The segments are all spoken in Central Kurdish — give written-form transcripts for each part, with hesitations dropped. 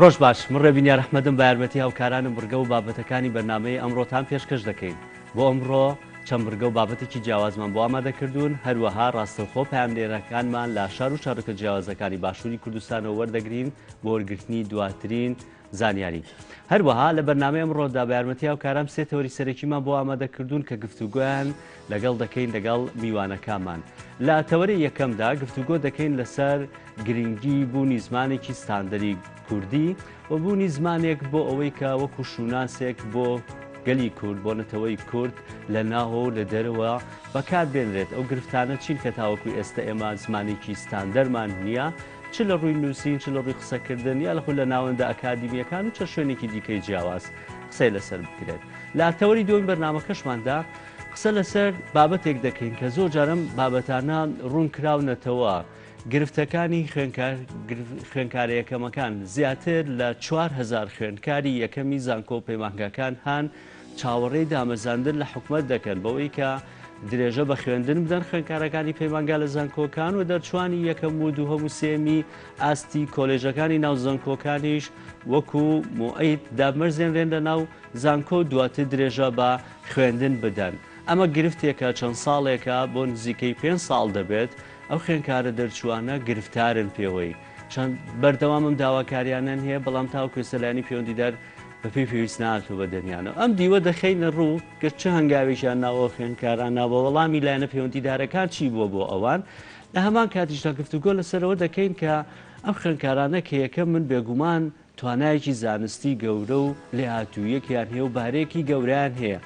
ڕۆژ باش من ڕێبینیا ڕەحمەدم بە یارمەتی هاوکارانم بڕگە و بابەتەکانی بەرنامەی ئەمڕۆتان پێشکەش دەکەین بۆ ئەمڕۆ چەند بڕگە و بابەتێکی جیاوازمان بۆ ئامادەکردوون هەروەها ڕاستەوخۆ پاملێرەکانمان لە شار و شارەکە جیاوازەکانی باشووری کوردستانەوە وەردەگرین بۆ وەرگرتنی دواترین زانیاری هەروەها لە بەرنامەی ئەمڕۆدا بە یارمەتی هاوکاران سێ تەوەری سەرەکیمان بۆ ئامادەکردوون کە گفتوگویان لەگەڵ دەکەین لەگەڵ میوانەکانمان لە تەوەری یەکەمدا گفتوگۆ دەکەین لەسەر گرنگی بوونی زمانێکی ستاندەری کوردی و بوونی زمانێک بۆ ئەوەی کە وەکو شوناسێک بۆ گەلی کورد بۆ نەتەوەی کورد لە ناوە و لە دەرەوە بەکار بێنرێت ئەو گرفتانە چین کە تاوەکو ئێستا ئێمە زمانێکی ستاندەرمان نییە چ لە ڕووی نووسین چ لە ڕووی قسەکردن یا لەخۆ لە ناوەندە ئەکادیمیەکان و چە شوێنێکی دیکەی جیاواز قسەی لەسەر بکرێت لە تەوەری دووەم بەرنامەکەشماندا قسە لەسەر بابەتێک دەکەین کە زۆر جارم بابەتانە ڕوون کراونەتەوە گرفتەکانی خوێنکارەکەمەکان زیاتر لە 4,000 خوێنکاری یەکەمی زانکۆ پەیمانگەکان هاان چاوەڕێی دامەزاندن لە حکومت دەکەن بەوەی کە درێژە بە خوێندن بدەن خوێنکارەکانی پەیمانگا لە زانکۆکان و دەرچوانی یەکەم و دووهەم و سێمی ئاستی کۆلێژەکانی ناو زانکۆکانیش وەکو مۆعید دامەرزێنرێن لە ناو زانکۆ دواتر درێژە بە خوێندن بدەن ئەمە گرفتێکە چەند ساڵێکە بۆ نزیکەی 5 ساڵ دەبێت ئەو خوێنکارە دەرچوانە گرفتارن پێوەی چەند بەردەوامم داواکاریانان هەیە بەڵام تاوکو سەلانی پەیوەندیدار بە پێی پێویست ناتوە بە دەمیانە ئەم دیوە دەخینە ڕوو کە چه هەنگاوێکیان ناوە خوێنکاران ناوە وەڵامی لایەنە پەیوەندیدارەکان چی بووە بۆ ئەوان لە هەمان کاتیشدا گفتوگۆ لەسەرەوە دەکەین کە ئەم خوێنکارانە کە یەکەم من بێگومان توانایەکی زانستی گەورە و لێهاتوویەکیان هەیە و بارێکی گەوریان هەیە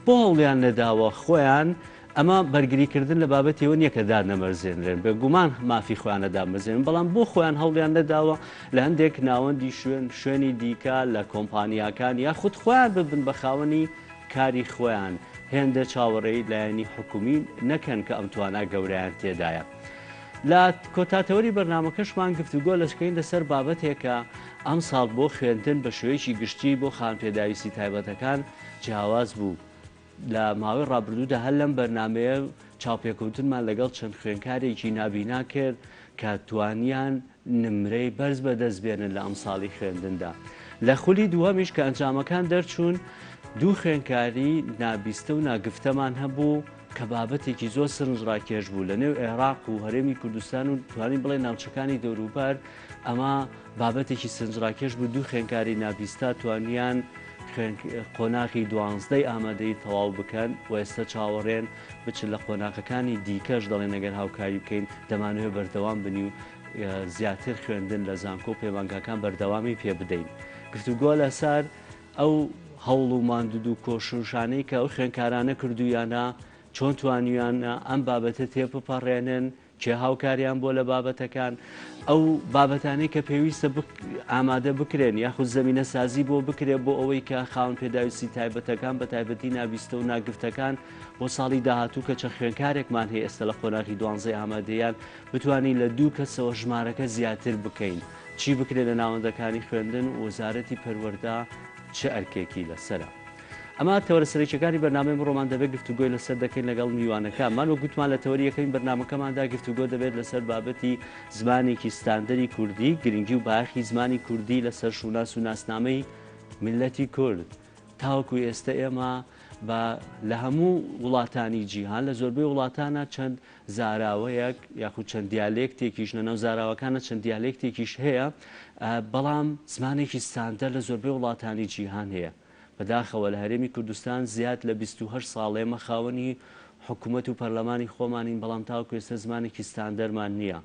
بۆ هەوڵیان نەداوە خۆیان ئەمە بەرگریکردن لە بابەتەوە نییە دار نەمەرزێنرێن بێگومان مافی خۆیانەدا مەزێن بەڵام بۆ خۆیان هەوڵیان نەداوە لە هەندێک ناوەندی شوێنی دیکە لە کۆمپانیاکان یا خودت خۆیان ببن بە خاوەنی کاری خۆیان هێندە چاوەڕێی لایەنی حکومی نەکەن کە ئەم توانە گەورەیان تێدایە. لە کۆتاتەوەری بەرنامەکەشمان گفتوگۆ لەشکین لەسەر بابەتێکە ئەم ساڵ بۆ خوێندن بە شوەیەکی گشتی بۆ خانپێداویستی تایبەتەکان جیاواز بوو. لە ماوەی ڕابردوودا هەر لەم بەرنمەیە چاوپێکەوتنمان لەگەڵ چەند خوێنکارێکی نابینا کرد کە توانیان نمرەی بەرز بەدەستبێنن لە ئەم ساڵی خوێندندا. لە خولی دووەمیش کە ئەنجامەکان دەرچوون دوو خوێنکاری نابیستە و ناگفتەمان هەبوو کە بابەتێکی زۆر سرنجڕاکێش بوو لە نێو عێراق و هەرێمی کوردستان و توانین بڵێ ناوچەکانی دەوروبەر ئەمە بابەتێکی سرنجڕاکێش بوو دوو خوێنکاری نابیستە توانیان قۆناغی 12 ئامادەی تەواو بکەن و ئێستا چاوەڕێن بچن لە قۆناغەکانی دیکەش دەڵێن ئەگەر هاوکاری بکەین دەمانوێت بەردەوام بنی و زیاتر خوێندن لە زانکۆ پەیمانگاکان بەردەوامی پێ بدەین. گفتوگۆ لەسەر ئەو هەوڵ و ماندوود و کۆشوشانەی کە ئەو خوێنکارانە کردویانە چۆن توانیانە ئەم بابەتە تێپەپەڕێنن کێ هاوکاریان بۆ لە بابەتەکان ئەو بابەتانەی کە پێویستە ئامادە بکرێن یاخود زەمینە سازی بۆ بکرێت بۆ ئەوەی کە خاون پێداویستی تایبەتەکان بە تایبەتی نابیستە و ناگفتەکان بۆ ساڵی داهاتوو کە چە خوێنکارێکمان هەیە ئێستا لە قۆناغی 12 ئامادەیان بتوانین لە دوو کەسەوە ژمارەکە زیاتر بکەین چی بکرێت لە ناوەندەکانی خوێندن و وەزارەتی پەروەردە چه ئەرکێکی لەسرە. ئەمە تەوەرە سەرەکیەکانی بەرنامەی ڕۆمان دەبێت گفتوگۆی لەسەر دەکەین لەگەڵ میوانەکانمان و گوتمان لە تەوەریەکەین بەرنامەکەماندا گفتوگۆ دەبێت لەسەر بابەتی زمانێکی ستاندەری کوردی گرنگی و باخی زمانی کوردی لەسەر شوناس و ناسنامەی میلەتی کورد تاوەکو ئێستا ئێمە لە هەموو وڵاتانی جیهان لە زۆربەی وڵاتانە چەند زاراوەیەک یاخود چەند دیالێکتێکیش لەناو زاراوەکانە چەند دیالێکتێکیش هەیە بەڵام زمانێکی ستاندەر لە زۆربەی وڵاتانی جیهان هەیە. بەداخەوە لە هەرێمی کوردستان زیاد لە 28 ساڵێمە خاوەنی حکوومەت و پەرلەمانی خۆمانین بەڵام تاوەکو ئێستا زمانێکی ستاندەرمان نییە.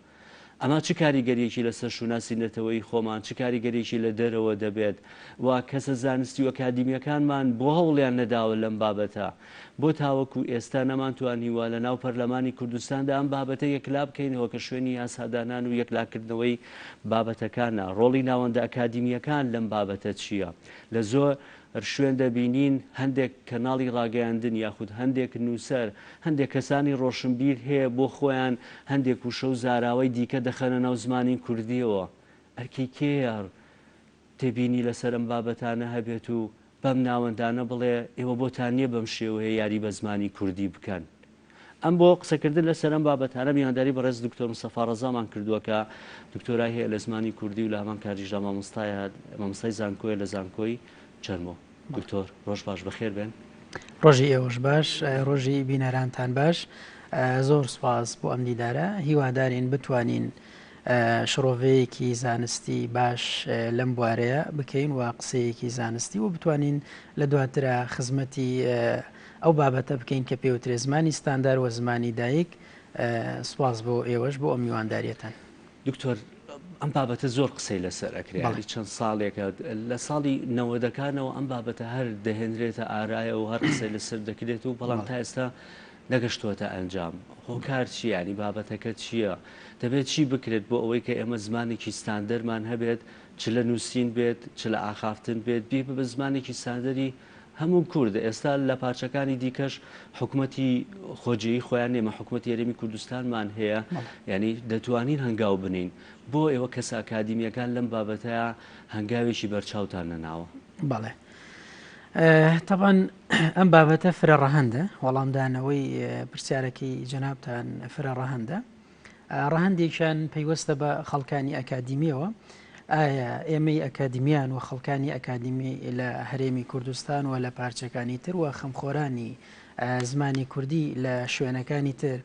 ئەمە چ کاریگەریەکی لەسەر شوناسی نەتەوەی خۆمان چ کاریگەریەکی لە دەرەوە دەبێت و کەسە زانستی و ئەکادیمیەکانمان بۆ هەوڵیان نەداوە لەم بابەتە بۆ تاوەکو ئێستا نەمانتوانیوە لە ناو پەرلەمانی کوردستاندا ئەم بابەتە یەکلا بکەینەوە کە شوێنی یاسادانان و یەکلاکردنەوەی بابەتەکانە ڕۆڵی ناوەندە ئەکادیمیەکان لەم بابەتە چییە لە زۆر شوێن دەبینین هەندێک کەناڵی ڕاگەیاندن یاخود هەندێک نووسەر هەندێک کەسانی ڕۆشنبیر هەیە بۆ خۆیان هەندێک وشە و زاراوەی دیکە دەخەنە ناو زمانی کوردیەوە ئەرکی کێیار تێبینی لەسەر ئەم بابەتانە هەبێت و بەم ناوەندانە بڵێ ئێوە بۆتان نییە بەم شێوەیە یاری بە زمانی کوردی بکەن ئەم بۆ قسەکردن لە سەرم بابەتانە میوانداری بەڕێز دکتۆر مستەفا ڕەزامان کردووە کە دکتۆرای هەیە لە زمانی کوردی و لە هەمان کاتیشدا مامۆستای زانکۆیە لە زانکۆی چەرمۆ. دکتۆر ڕۆژ باش بەخێر بێن. ڕۆژی ئێوەش باش، ڕۆژی بینەرانتان باش. زۆر سپاس بۆ ئەم دیدارە، هیوادارین بتوانین شڕۆڤەیەکی زانستی باش لەم بوارەیە بکەین و قسەیەکی زانستی و بتوانین لە دواترە خزمەتی ئەو بابەتە بکەین کە پێوترێ زمانی ستاندار و زمانی دایک. سپاس بۆ ئێوەش بۆ ئەم میوانداریەتان. دکتۆر ئەم بابەتە زۆر قسەی لەسەر ئەکرێت چەند ساڵێکە لە ساڵی 90ەکانەوە ئەم بابەتە هەر دەهێنرێتە ئارایە و هەر قسەی لەسەر دەکرێت و بەڵام تا ئێستا نەگەشتووەتە ئەنجام. هۆکار چی ینی بابەتەکە چییە؟ دەبێت چی بکرێت بۆ ئەوەی کە ئێمە زمانێکی ستاندەرمان هەبێت، چ لە نووسین بێت چ لە ئاخافتن بێت بێ بە زمانێکی ستاندەری هەموو کوردە. ئێستا لە پارچەکانی دیکەش حکوومەتی خۆجیی خۆیان نێمە حکوومەتی یاریمی کوردستانمان هەیە، ینی دەتوانین هەنگاو بنین. بۆ ئێوە کەس ئاکادیمیەکان لەم بابەتەیە هەنگاوێکی بەرچاوتان نەناوە؟ بەڵێ تەبان ئەم بابەتە فرە ڕەهەندە، وەڵامدانەوەی پرسیارەکەی جەنابتان فرە ڕەهەندە. ڕەهەندێکیان پەیوەستە بە خەڵکانی ئەکادیمیەوە. ئایا ئێمەی ئەکادیمیان و خەڵکانی ئەکادیمی لە هەرێمی کوردستان و لە پارچەکانی تر و خەمخۆرانی زمانی کوردی لە شوێنەکانی تر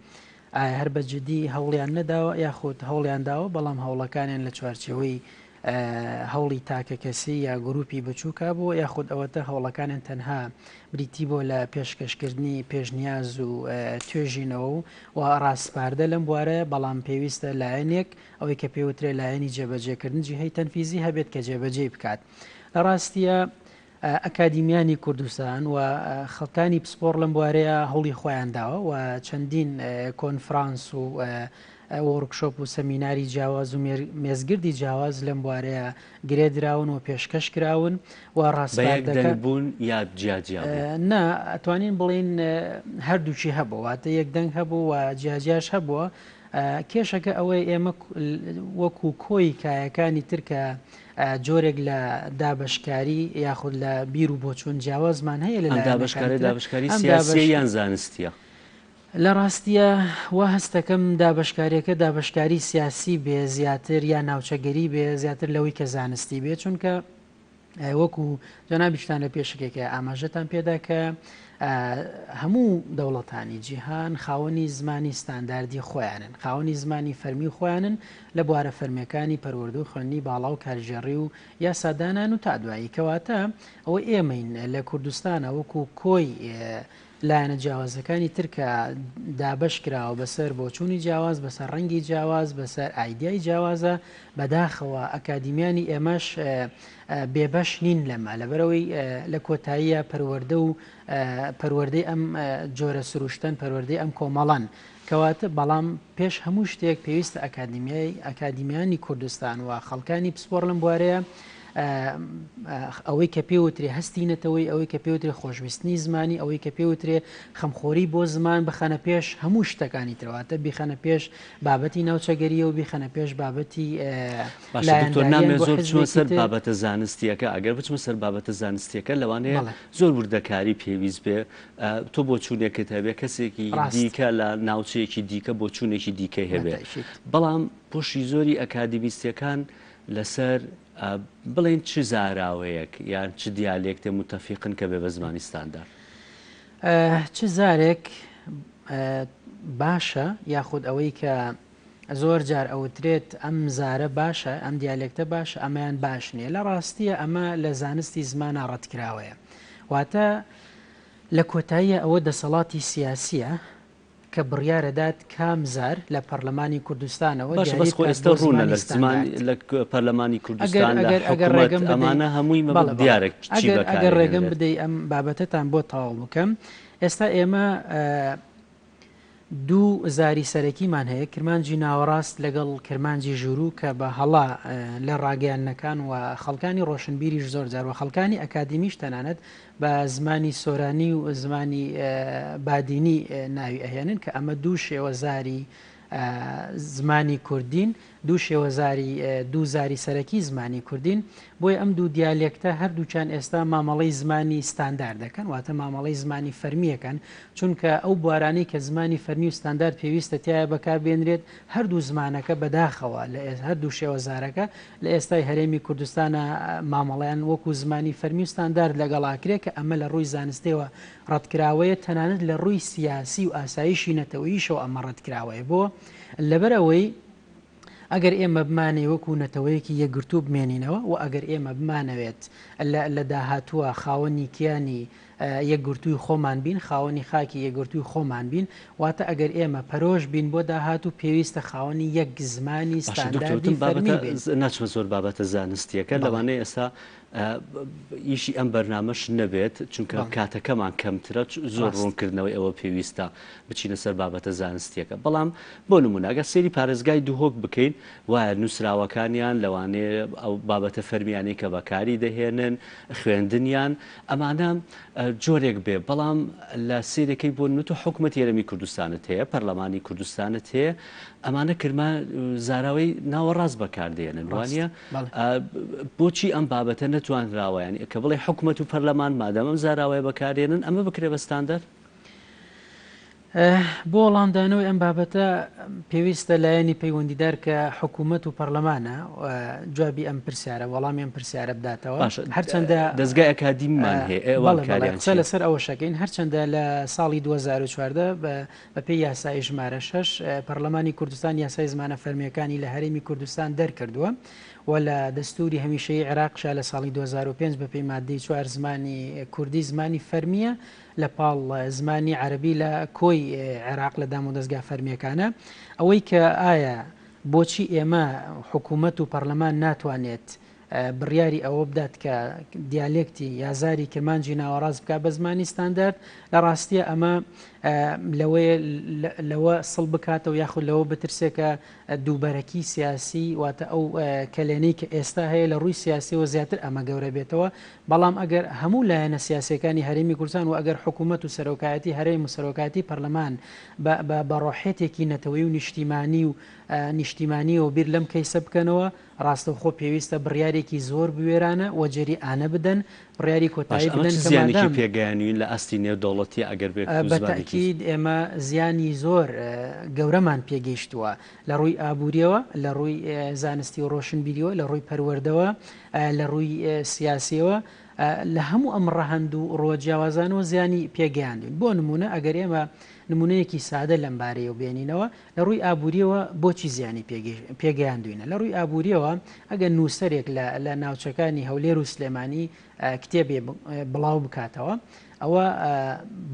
ئایا هەر بەجددی هەوڵیان نەداوە یاخود هەوڵیان داوە بەڵام هەوڵەکانیان لە چوارچەوەی هەوڵی تاکە کەسی یا گروپی بچووکە بۆ یاخود ئەوەتە هەوڵەکانیان تەنها بریتی بۆ لە پێشکەشکردنی پێشنیاز و توێژینەوە و ڕاستپاردە لەم بوارە، بەڵام پێویستە لایەنێک ئەوەی کە پێوترێ لایەنی جێبەجێکردن جیهەی تەنفیزی هەبێت کە جێبەجێ بکات. لە ڕاستیە ئەکادیمیانی کوردستان و خەڵکانی پسپۆر لەم بوارەیە هەوڵی خۆیان داوە و چەندین کۆنفرانس و وەرکشۆپ و سەمیناری جیاواز و مێزگردی جیاواز لەم بوارەیە گرێدراون و پێشکەش کراون و ڕاستپاردەکە بوون یا جیاجیا نا ئەتوانین بڵین هەردووچی هەبوو، واتە یەکدەنگ هەبوو و جیاجیاش هەبووە. کێشەکە ئەوەی ئێمە وەکو کۆی کایەکانی ترکە جۆرێک لە دابشکاری یاخود لە بیر و بۆچوون جیاوازمان هەیە لە دابشکاری سیاسی یان زانستیە. لە ڕاستیە وا هەستەکەم دابشکاریەکە دابشکاری سیاسی بێ زیاتر یا ناوچەگەری بێ زیاتر لەوەی کە زانستی بێ، چونکە وەکو جەنابیشتان لە پێشکێکە ئاماژەتان پێدا کە هەموو دەوڵەتانی جیهان خاوەنی زمانی ستانداردی خۆیانن، خاوەنی زمانی فەرمی خۆیانن لە بوارە فەرمیەکانی پەروەردە و خوێندنی باڵا و کارژێڕی و یاسادانان و تا دوایی کەواتە ئەوە ئێمەین لە کوردستانە وەکو کۆی لایەنە جیاوازەکانی ترکە دابش کراوە بەسەر بۆچوونی جیاواز، بەسەر ڕەنگی جیاواز، بەسەر ئایدیای جیاوازە. بەداخەوە ئەکادیمیانی ئێمەش بێبەش نین لەمە لەبەرەوەی لە کۆتاییە پەروەردە و پەروەردەی ئەم جۆرە سروشتن پەروەردەی ئەم کۆمەڵان کەواتە، بەڵام پێش هەموو شتێک پێویستە ئەکادیمیانی کوردستان و خەڵکانی پسپۆر لەم بوارەیە ئەوەی کە پێوترێ هەستینەتەوەی ئەوەی کە پێوترێ خۆشویستنی زمانی ئەوەی کە پێوترێ خەمخۆری بۆ زمان بخەنە پێش هەموو شتەکانی ترەواتە بیخەنە پێش بابەتی ناوچەگەریە و بیخەنە پێش بابەتی نامێ زۆر چوە سەر بابەتە زانستیەکە. ئەگەر بچمە سەر بابەتە زانستیەکە لەوانەیە زۆر وردەکاری پێویست بێ. تۆ بۆ چوونێکت هەبێ کەسێکی دیکە لە ناوچەیەکی دیکە بۆ چوونێکی دیکە هەبێ، بەڵام پۆشی زۆری ئەکادیمیستیەکان لەسەر بڵێن چ زاراوەیەک یان چ دیالێکتێ متەفیقن کە بێ بە زمانی ستاندار چ زارێک باشە یاخود ئەوەی کە زۆر جار ئەوترێت ئەم زارە باشە ئەم دیالێکتە باشە ئەمەیان باش نییە. لە ڕاستیە ئەمە لە زانستی زمانە ڕەتکراوەیە، واتە لە کۆتاییە ئەوە دەسەڵاتی سیاسیە کە بڕیارەدات کام زار لە پەرلەمانی کوردستانەوە ئێستا ڕوونە لە زمان لە پەرلەمانی کوردستان ئەمانە هەمووی دیارێک ئەگەر ڕێگەم بدەی ئەم بابەتەتان بۆ تەواو بکەم. ئێستا ئێمە دوو زاری سەرەکیمان هەیە، کرمانجی ناوەڕاست لەگەڵ کرمانجی ژوورو کە بە هەڵا لە ڕاگەیانەکان و خەڵکانی ڕۆشنبیریش زۆر جارەوە خەڵکانی ئەکادیمیش تەنانەت بە زمانی سۆرانی و زمانی بادینی ناوی ئەهێنن کە ئەمە دوو شێوە زاری زمانی کوردین دوو شێوەزاری دوو زاری سەرەکی زمانی کوردین بۆیە ئەم دوو دیالێکتە هەردووچان ئێستا مامەڵەی زمانی ستاندار دەکەن واتە مامەڵەی زمانی فەرمیەکەن چونکە ئەو بوارانەی کە زمانی فەرمی و ستاندار پێویستە تایە بەکاربێنرێت هەردوو زمانەکە بەداخەوە لە هەردوو شێوەزارەکە لە ئێستای هەرێمی کوردستانە مامەڵیان وەکو زمانی فەرمی و ستاندار لەگەڵاکرێت کە ئەمە لە ڕووی زانستەوە ڕەتکراوەیە تەنانەت لە ڕووی سیاسی و ئاسایشی نەتەوەییشەوە ئەمە ڕەتکراوەیە بۆ لەبەرەوەی ئەگەر ئێمە بمانێ وەکو نەتەوەیەکی یەکگرتوو بمێنینەوە و ئەگەر ئێمە بمانەوێت لە داهاتووە خاوەنی کیانی یەکگرتووی خۆمان بین خاوەنی خاکی یەکگرتووی خۆمان بین واتە ئەگەر ئێمە پەرۆژ بین بۆ داهاتوو پێویستە خاوەنی یەک زمانی ستانداردی فەرمی بین. ناچمە زۆر بابەتە زانستیەکە لەوانەیە ئێستا ئیشی ئەم بەرنامەش نەبێت چونکە کاتەکەمان کەمترە زۆر ڕوونکردنەوەی ئەوە پێویستە بچینە سەر بابەتە زانستیەکە بەڵام بۆ نمونە ئەگەر سێری پارێزگای دووهۆک بکەین وایە نووسراوەکانیان لەوانەیە ئەو بابەتە فەرمیانەی کە بەکاری دەهێنن خوێندنیان ئەمانە جۆرێک بێ بەڵام لە سێرەکەی بۆ نوت و حکومەتی هەرێمی کوردستانت هەیە پەرلەمانی کوردستانت هەیە ئەمانە کرما زاراوەی ناوەڕاست بەکاردێنن وانە بۆچی ئەم بابەتە نەتوانراوەیان کە بڵێ حکومەت و پەرلەمان مادەم ئەم زاراوەیە بەکارێنن ئەمە بکرێ بە ستاندەر بۆ وەڵامدانەوەی ئەم بابەتە پێویستە لایەنی پەیوەندیدار کە حکوومەت و پەرلەمانە جوابی ئەم پرسیارە وەڵامی ئەم پرسیارە بداتەوە هەرچەندە دەستگای ئەکادیمیمان هەیە قسە لەسەر ئەوە شەکەین هەرچەندە لە ساڵی 2014 بە پێی یاسای ژمارە 6 پەرلەمانی کوردستان یاسای زمانە فەرمیەکانی لە هەرێمی کوردستان دەرکردووە و لە دەستوری هەمیشەیی عێراقشا لە ساڵی 2005 بە پێی مادەی 4 زمانی کوردی زمانی فەرمیە لە پاڵ زمانی عەربی لە کۆی عێراق لە دام و دەستگا فەرمیەکانە ئەوەی کە ئایا بۆچی ئێمە حکوومەت و پەرلەمان ناتوانێت بڕیاری ئەوە بدات کە دیالێکتی یازاری کرمانجی ناوەڕاست بکە بە زمانی ستاندارد لە ڕاستیە ئەمە لەوە سڵ بکاتەوە یاخود لەوە بترسێکە دووبەرەکی سیاسی واتە ئەو کەلێنەی کە ئێستا هەیە لە ڕووی سیاسیەوە زیاتر ئەمە گەورە بێتەوە بەڵام ئەگەر هەموو لایەنە سیاسەکانی هەرێمی کوردستان و ئەگەر حکوومەت و سەرۆکایەتی هەرێم و سەرۆکایەتی پەرلەمان بە ڕۆحێتێکی نەتەوەی و نیشتیمانی و بیر لەم کەیسە بکەنەوە ڕاستەوخۆ پێویستە بڕیارێکی زۆر بوێرانە و جێری ئانە بدەن بڕیاری کۆتایی بدەن زیانێکی پێگەیانوین لە ئەستی نێودەوڵەتی ئەگەر بەتاکید ئێمە زیانی زۆر گەورەمان پێگەیشتووە لە ڕووی ئابوووریەوە لە ڕووی زانستی و ڕۆشنبیریەوە لە ڕووی پەروەردەوە لە ڕووی سیاسیەوە لە هەموو ئەم ڕەهەند و ڕۆجیاوازانەوە زیانی پێگەیاندوین بۆ نمونە ئەگەر ئێمە نمونەیەکی سادە لەم بارەیە و بێنینەوە لە ڕووی ئابوووریەوە بۆچی زیانی پێگەیاندوینە لە ڕووی ئابوووریەوە ئەگەر نووسەرێک لە ناوچەکانی هەولێر و سلێمانی کتێبێ بڵاو بکاتەوە ئەوە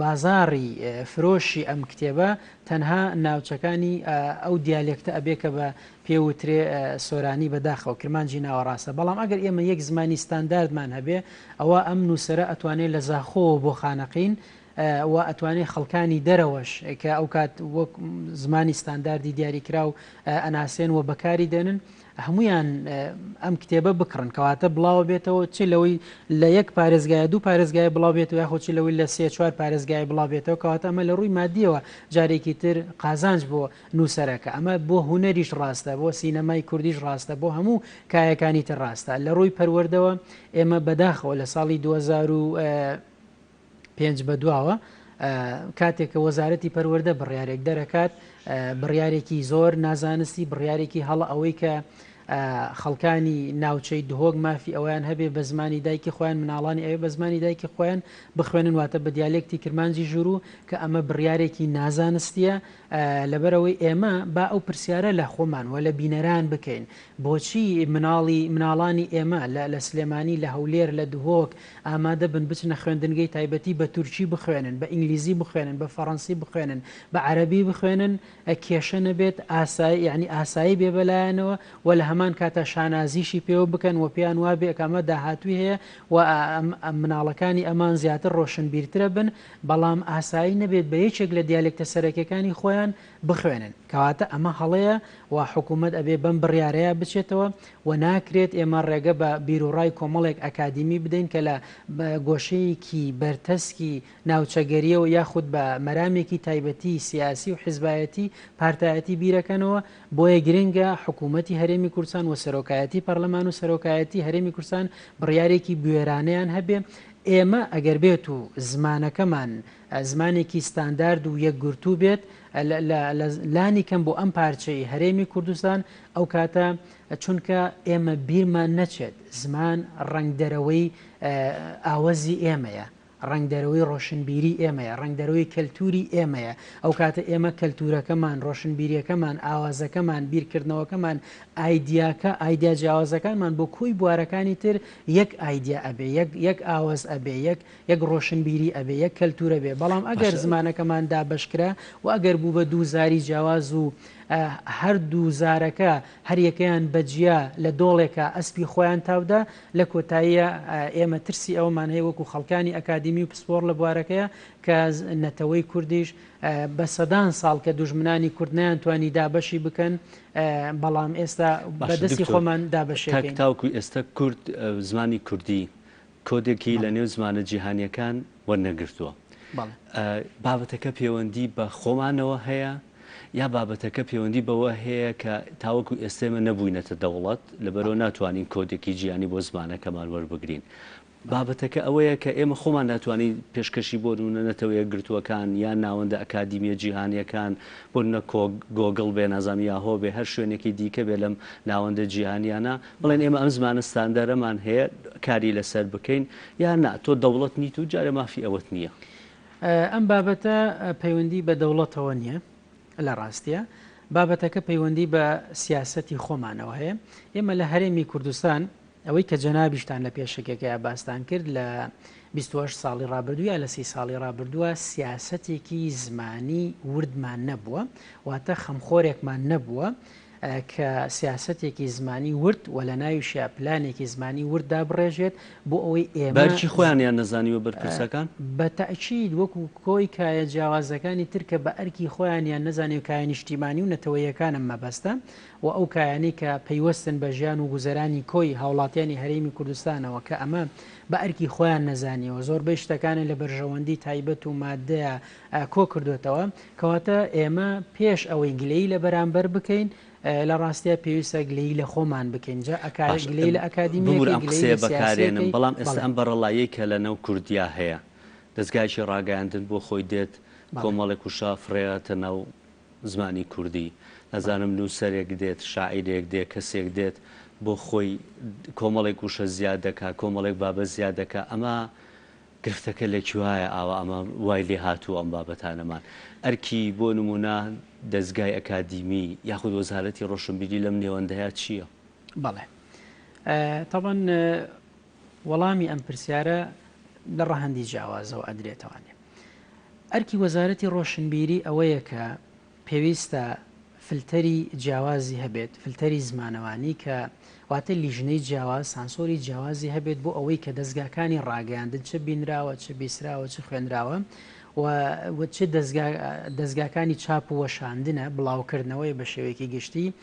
بازاڕی فرۆشی ئەم کتێبە تەنها ناوچەکانی ئەو دیالێکتە ئەبێ کە بە پێوترێ سۆرانی بەداخەوە کرمانجی ناوەڕاستە بەڵام ئەگەر ئێمە یەک زمانی ستانداردمان هەبێ ئەوە ئەم نووسەرە ئەتوانێت لە زاخۆوە بۆ خانەقین و ئەتوانێت خەڵکانی دەرەوەش کە ئەو کات وەک زمانی ستانداردی دیاریکرا و ئەناسێن و بەکاری دێنن هەمویان ئەم کتێبە بکڕن کەواتە بڵاو بێتەوە چی لەوەی لە یەک پارێزگایە دوو پارێزگای بڵاو بێتەوە یاخۆچی لەوەی لە 3-4 پارێزگای بڵاو بێتەوە کەواتە ئەمە لە ڕووی مادیەوە جارێکی تر قازانج بۆ نووسەرەکە ئەمە بۆ هونەریش ڕاستە بۆ سینەمای کوردیش ڕاستە بۆ هەموو کایەکانی تر ڕاستە لە ڕووی پەروەردەوە ئێمە بەداخەوە لە ساڵی 2005 بەدواوە کاتێککە وەزارەتی پەروەردە بڕیارێک دەرەکات بڕیارێکی زۆر نازانستی بڕیارێکی هەڵە ئەوەی کە خەڵکانی ناوچەی دهۆک مافی ئەویان هەبێ بە زمانی دایکی خۆیان مناڵانی ئەوێ بە زمانی دایکی خۆیان بخوێنن واتە بە دیالێکتی کرمانجی ژوورو کە ئەمە بڕیارێکی نازانستیە لەبەرەوەی ئێمە با ئەو پرسیارە لە خۆمان و لە بینەران بکەین بۆچی مناڵانی ئێمە لە سلێمانی لە هەولێر لە دهۆک ئامادە بن بچنە خوێندنگەی تایبەتی بە تورکی بخوێنن بە ئینگلیزی بخوێنن بە فەڕەنسی بخوێنن بە عەرەبی بخوێنن کێشە نەبێت ئاسایی یعنی ئاسایی بێ بەلایەنەوە و لە هەمان کاتە شانازیشی پێوە بکەن و پێیان وابێ ئەمە داهاتوی هەیە و مناڵەکانی ئەمان زیاتر ڕۆشنبیرترە بن بەڵام ئاسایی نەبێت بە یەکێک لە دیالێکتە سەرەکیەکانی خۆیان بخوێنن کەواتە ئەمە هەڵەیە و حکوومەت ئەبێ بەم بڕیارەیە بچێتەوە و ناکرێت ئێمە ڕێگە بە بیرروڕای کۆمەڵێک ئەکادیمی بدەین کە لە گۆشەیەکی بەرتەسکی ناوچەگەریەوە یاخود بە مەرامێکی تایبەتی سیاسی و حیزبایەتی پارتایەتی بیرەکەنەوە بۆیە گرنگە حکوومەتی هەرێمی کوردستان و سەرۆکایەتی پەرلەمان و سەرۆکایەتی هەرێمی کوردستان بڕیارێکی بوێرانەیان هەبێ ئێمە ئەگەر بێت و زمانەکەمان زمانێکی ستاندارد و یەکگرتوو بێت لانی کەم بۆ ئەم پارچەی هەرێمی کوردستان ئەو کاتە چونکە ئێمە بیرمان نەچێت زمان ڕنگدەرەوەی ئاوەزی ئێمەیە ڕنگدەرەوەی ڕۆشنبیری ئێمەیە ڕنگدەرەوەی کەلتوری ئێمەیە ئەو کاتە ئێمە کەلتورەکەمان ڕۆشنبیریەکەمان ئاوازەکەمان بیرکردنەوەکەمان ئایدیاکە ئایدیا جیاوازەکانمان بۆ کۆی بوارەکانی تر یەک ئایدیا ئەبێ یەک ئاواز ئەبێ یەک ڕۆشنبیری ئەبێ یەک کەلتورە بێ بەڵام ئەگەر زمانەکەمان دابشکرا و ئەگەر بوو بە دوو زاری جیاواز و هەردوو زارەکە هەریەکەیان بەجیا لە دۆڵێکە ئەسپی خۆیان تاودا لە کۆتاییە ئێمە ترسی ئەومان هەیە وەکو خەڵکانی ئەکادیمی و پسپۆر لە بوارەکەیە کە نەتەوەی کوردیش بە سەدان ساڵ کە دوژمنانی کوردنیان توانی دابەشی بکەن بەڵام ئێستا بەدەستی خۆمان دابەشێکین تاوکو ئێستا کورد زمانی کوردی کۆدێکی لە نێو زمانە جیهانیەکان وەرنەگرتووە بابەتەکە پەیوەندی بە خۆمانەوە هەیە یا بابەتەکە پەیوەندی بەوە هەیە کە تاوەکو ئێستێمە نەبووینەتە دەوڵەت لەبەرەوە ناتوانین کۆدێکی جیانی بۆ زمانەکەمان وەربگرین بابەتەکە ئەوەیە کە ئێمە خۆمان ناتوانین پێشکەشی بۆ نەتەوەیە گرتووەکان یان ناوەندە ئەکادیمیە جیهانیەکان بۆ نە گۆگڵ بێ نازام یاهۆ بێ هەر شوێنێکی دیکە بێ لەم ناوەندە جیهانیانە بڵێن ئێمە ئەم زمانە ستاندەرەمان هەیە کاری لەسەر بکەین یان نا تۆ دەوڵەت نیت و جارە مافی ئەوەت نییە ئەم بابەتە پەیوەندی بە دەوڵەتەوە نییە لە ڕاستیە بابەتەکە پەیوەندی بە سیاسەتی خۆمانەوە هەیە ئێمە لە هەرێمی کوردستان ئەوەی کە جەنابیشتان لە پێشەکێکە باستان کرد لە 28 ساڵی ڕابردووە لە 30 ساڵی ڕابردووە سیاسەتێکی زمانی وردمان نەبووە واتە خەمخۆرێکمان نەبووە کە سیاسەتێکی زمانی ورد و لە ناویشە پلانێکی زمانی ورددا بڕێژێت بۆ ئەوەی ئێمە بەرکی خۆیانیان نەزانیوە بەرپرسەکان بە تەئکید وەکو کۆی کایە جیاوازەکانی ترکە بە ئەرکی خۆیانیان نەزانێت کایە نیشتیمانی و نەتەوەیەکانم مەبەستە و ئەو کایانی کە پەیوەستن بە ژیان و گوزەرانی کۆی هاوڵاتیانی هەرێمی کوردستانەوە کە ئەمە بە ئەرکی خۆیان نەزانیەوە زۆربەی شتەکانی لە بەرژەوەندی تایبەت و مادەیە کۆ کردوێتەوە کەواتە ئێمە پێش ئەوەی گلەی لە بەرامبەر بکەین لە ڕاستیە پێویستە گلەی لە خۆمان بکەین جا گلەی لە ئەکادیمی قسێ بەکارێنم بەڵام ئێستا ئەم بەڕەڵایی کە لە نەو کوردیا هەیە دەستگایکی ڕاگەاندن بۆ خۆی دێت کۆمەڵێک و شافڕێتە ناو زمانی کوردی نەزانم نووسەرێک دێت شاعیرێک دێت کەسێک دێت بۆ خۆی کۆمەڵێک وشە زیاد دەکات کۆمەڵێک بابە زیاد دەکات ئەمە گرفتەکە لێکی وایە ئاوا ئەمە وای لێ هاتووە ئەم بابەتانەمان ئەرکی بۆ نمونە دەستگای ئەکادیمی یاخود وەزارەتی ڕۆشنبیری لەم نێوەندەیە چییە؟ بەڵێ تاوان وەڵامی ئەم پرسیارە لە ڕەهەندی جیاوازەوە ئەدرێتەوانێ ئەرکی وەزارەتی ڕۆشنبیری ئەوەیە کە پێویستە فلتەری جیاوازی هەبێت فلتەری زمانەوانی کە واتە لیژنەی جیاواز سانسۆری جیاوازی هەبێت بۆ ئەوەی کە دەستگاکانی ڕاگەاندن چه بینراوە چه بیسراوە چه خوێنراوە و چه دەستگاکانی چاپ و وەشاندنە بڵاوکردنەوەی بە شێوەیەکی گشتی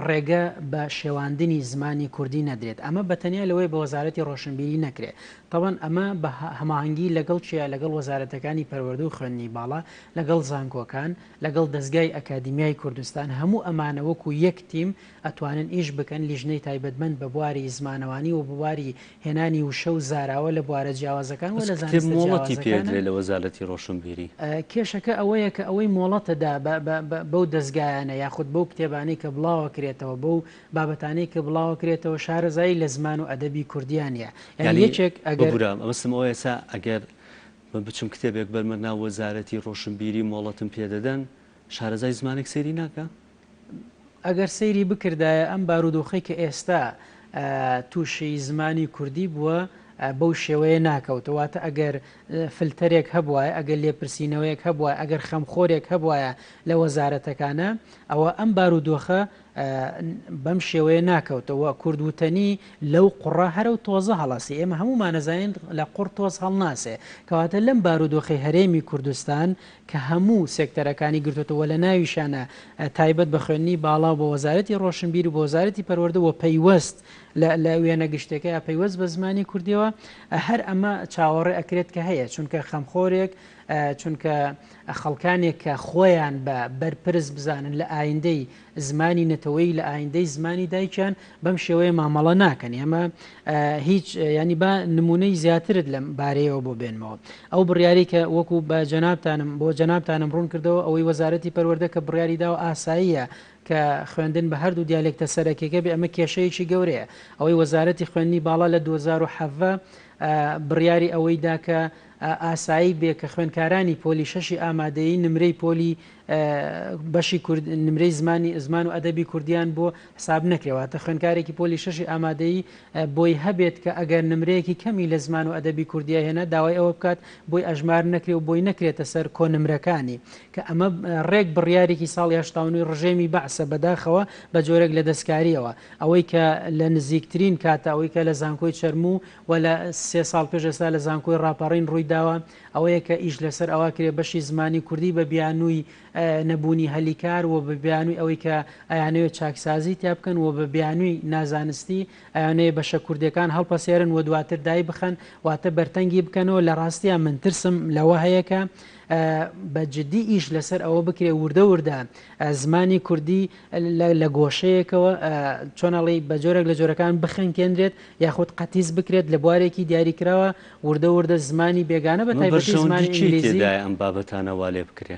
ڕێگە بە شێواندنی زمانی کوردی نەدرێت ئەمە بەتەنیا لەوەی بە وەزارەتی ڕۆشنبیری نەکرێت طبعاً ئەمە بە هەماهنگگی لەگەڵ چیە لەگەڵ وەزارەتەکانی پەروەردە و خوێندنی باڵا لەگەڵ زانکۆکان لەگەڵ دەستگای ئەکادیمیای کوردستان هەموو ئەمانە وەکو یەک تیم ئەتوانن ئیش بکەن لیژنەی تایبەتمەند بە بواری زمانەوانی و بواری هێنانی وشە و زاراوە لە بوارە جیاوازەکان و لە زانستی پێدرێت لە وەزارەتی ڕۆشنبیری کێشەکە ئەوەیە کە ئەوەی مۆڵەتەدا بەو دەستگایانە یاخود بەو کتێبانەی کە بڵاوە کرێتەوە بەو بابەتانەی کە بڵاوە کرێتەوە شارەزایی لە زمان و ئەدەبی کوردیانە یەکێک ئەگەر ئەمەسمەوە ئێستا ئەگەر بچم کتێبێک بەرمە ناو وەزارەتی ڕۆشنبیری مۆڵەتم پێدەدەن شارەزای زمانێک سەیری ناکە ئەگەر سەیری بکردایە ئەم بارودۆخی کە ئێستا تووشی زمانی کوردی بووە بەو شێوەیە ناکەوتەواتە ئەگەر فلتەرێک هەبوایە ئەگەر لێپرسینەوەیەک هەبووە ئەگەر خەمخۆرێک هەبوایە لە وەزارەتەکانە ئەوە ئەم بارودۆخە بەم شێوەیە ناکەوتەوە کوردوتەنی لەو قوڕا هەرە و تۆزە هەڵاسی ئێمە هەمومان نەزانین لە قوڕ تۆز هەڵناسێ کەواتە لەم بارودۆخی هەرێمی کوردستان کە هەموو سێکتەرەکانی گرتوتەوە لە ناویشانە تایبەت بە خوێندنی باڵا بۆ وەزارەتی ڕۆشنبیر و بۆ وەزارەتی پەروەردەوە پەیوەست لە وێنە گشتەکە یا پەیوەست بە زمانی کوردیەوە هەر ئەمە چاوەڕێ ئەکرێت کە هەیە چونکە خەمخۆرێک چونکە خەڵکانێک کە خۆیان بە بەرپرس بزانن لە ئایندەی زمانی نەتەوەی لە ئایندەی زمانی دایکیان بەم شێوەیە مامەڵە ناکەن ئێمە هیچ ینی با نمونەی زیاترت لەم بارەیەوە بۆ بێنمەوە ئەو بڕیاری کە وەکو بە جەنابتانم بۆ جەنابتانم ڕوون کردەوە ئەوەی وەزارەتی پەروەردە کە بڕیاری داوە ئاساییە کە خوێندن بە هەردوو دیالێکتە سەرەکیەکە بێ ئەمە کێشەیەکی گەورەیە ئەوەی وەزارەتی خوێندنی باڵا لە 2007 بڕیاری ئەوەی دا کە ئاسایی بێ کە خوێندکارانی پۆلی شەشی ئامادەیی نمرەی پۆلی بەشی نمرەی زمان و ئەدەبی کوردیان بۆ حساب نەکرێواتە خوێندکارێکی پۆلی شەشی ئامادەیی بۆی هەبێت کە ئەگەر نمرەیەکی کەمی لە زمان و ئەدەبی کوردیا هێنا داوای ئەوە بکات بۆی ئەژمار نەکرێ و بۆی نەکرێتە سەر کۆنمرەکانی کە ئەمە ڕێک بڕیارێکی ساڵی هەشتاونی ڕژێمی بەعسە بەداخەوە بە جۆرێک لە دەستکاریەوە ئەوەی کە لە نزیکترین کاتە ئەوەی کە لە زانکۆی چەرموو و لە 3 ساڵ پێش ئێستا لە زانکۆی ڕاپەڕین ڕووی داوە ئەوەیە کە ئیش لەسەر ئەوە کرێ بەشی زمانی کوردی بە بیانووی نەبوونی هەلیکار و بە بیانووی ئەوەی کە ئەیانەوێت چاکسازی تیا بکەن و بە بیانووی نازانستی ئەیانەیە بەشە کوردەکان هەڵپەسێرن و دواتر دای بخەن واتە بەرتەنگی بکەنەوە لە ڕاستیان من ترسم لەوە هەیەکە بە جددی ئیش لەسەر ئەوە بکرێ وردە وردە زمانی کوردی لە گۆشەیەکەوە چۆنەڵی بە جۆرێک لە جۆرەکان بخەنکێنرێت یاخود قەتیز بکرێت لە بوارێکی دیاریکراوە وردە وردە زمانی بێگانە بە تایبەتی زمانی ئینگلیزی ئەم بابەتانە وا لێ بکرێ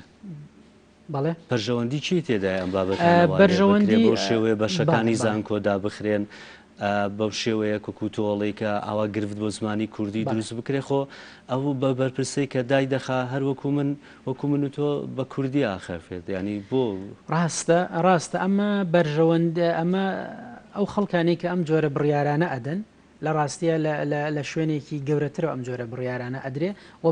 بەڵێ پەرژەوەندی چی تێدای ئەم بابەتەوەندی بۆ شێوەیە بەشەکانی زانکۆدا بخرێن بەو شێوەیە کوکوتۆڵی کە ئاوا گرفت بۆ زمانی کوردی دروست بکرێ خۆ ئەو بە بەرپرسی کە دای دەخا هەر وەکو من و تۆ بە کوردی ئاخەفێت ینی بۆ ڕاستە ئەمە بەرژەوەندە ئەمە ئەو خەڵکانی کە ئەم جۆرە بڕیارانە ئەدەن لە ڕاستیە لە شوێنێکی گەورەترەوە ئەم جۆرە بڕیارانە ئەدرێ و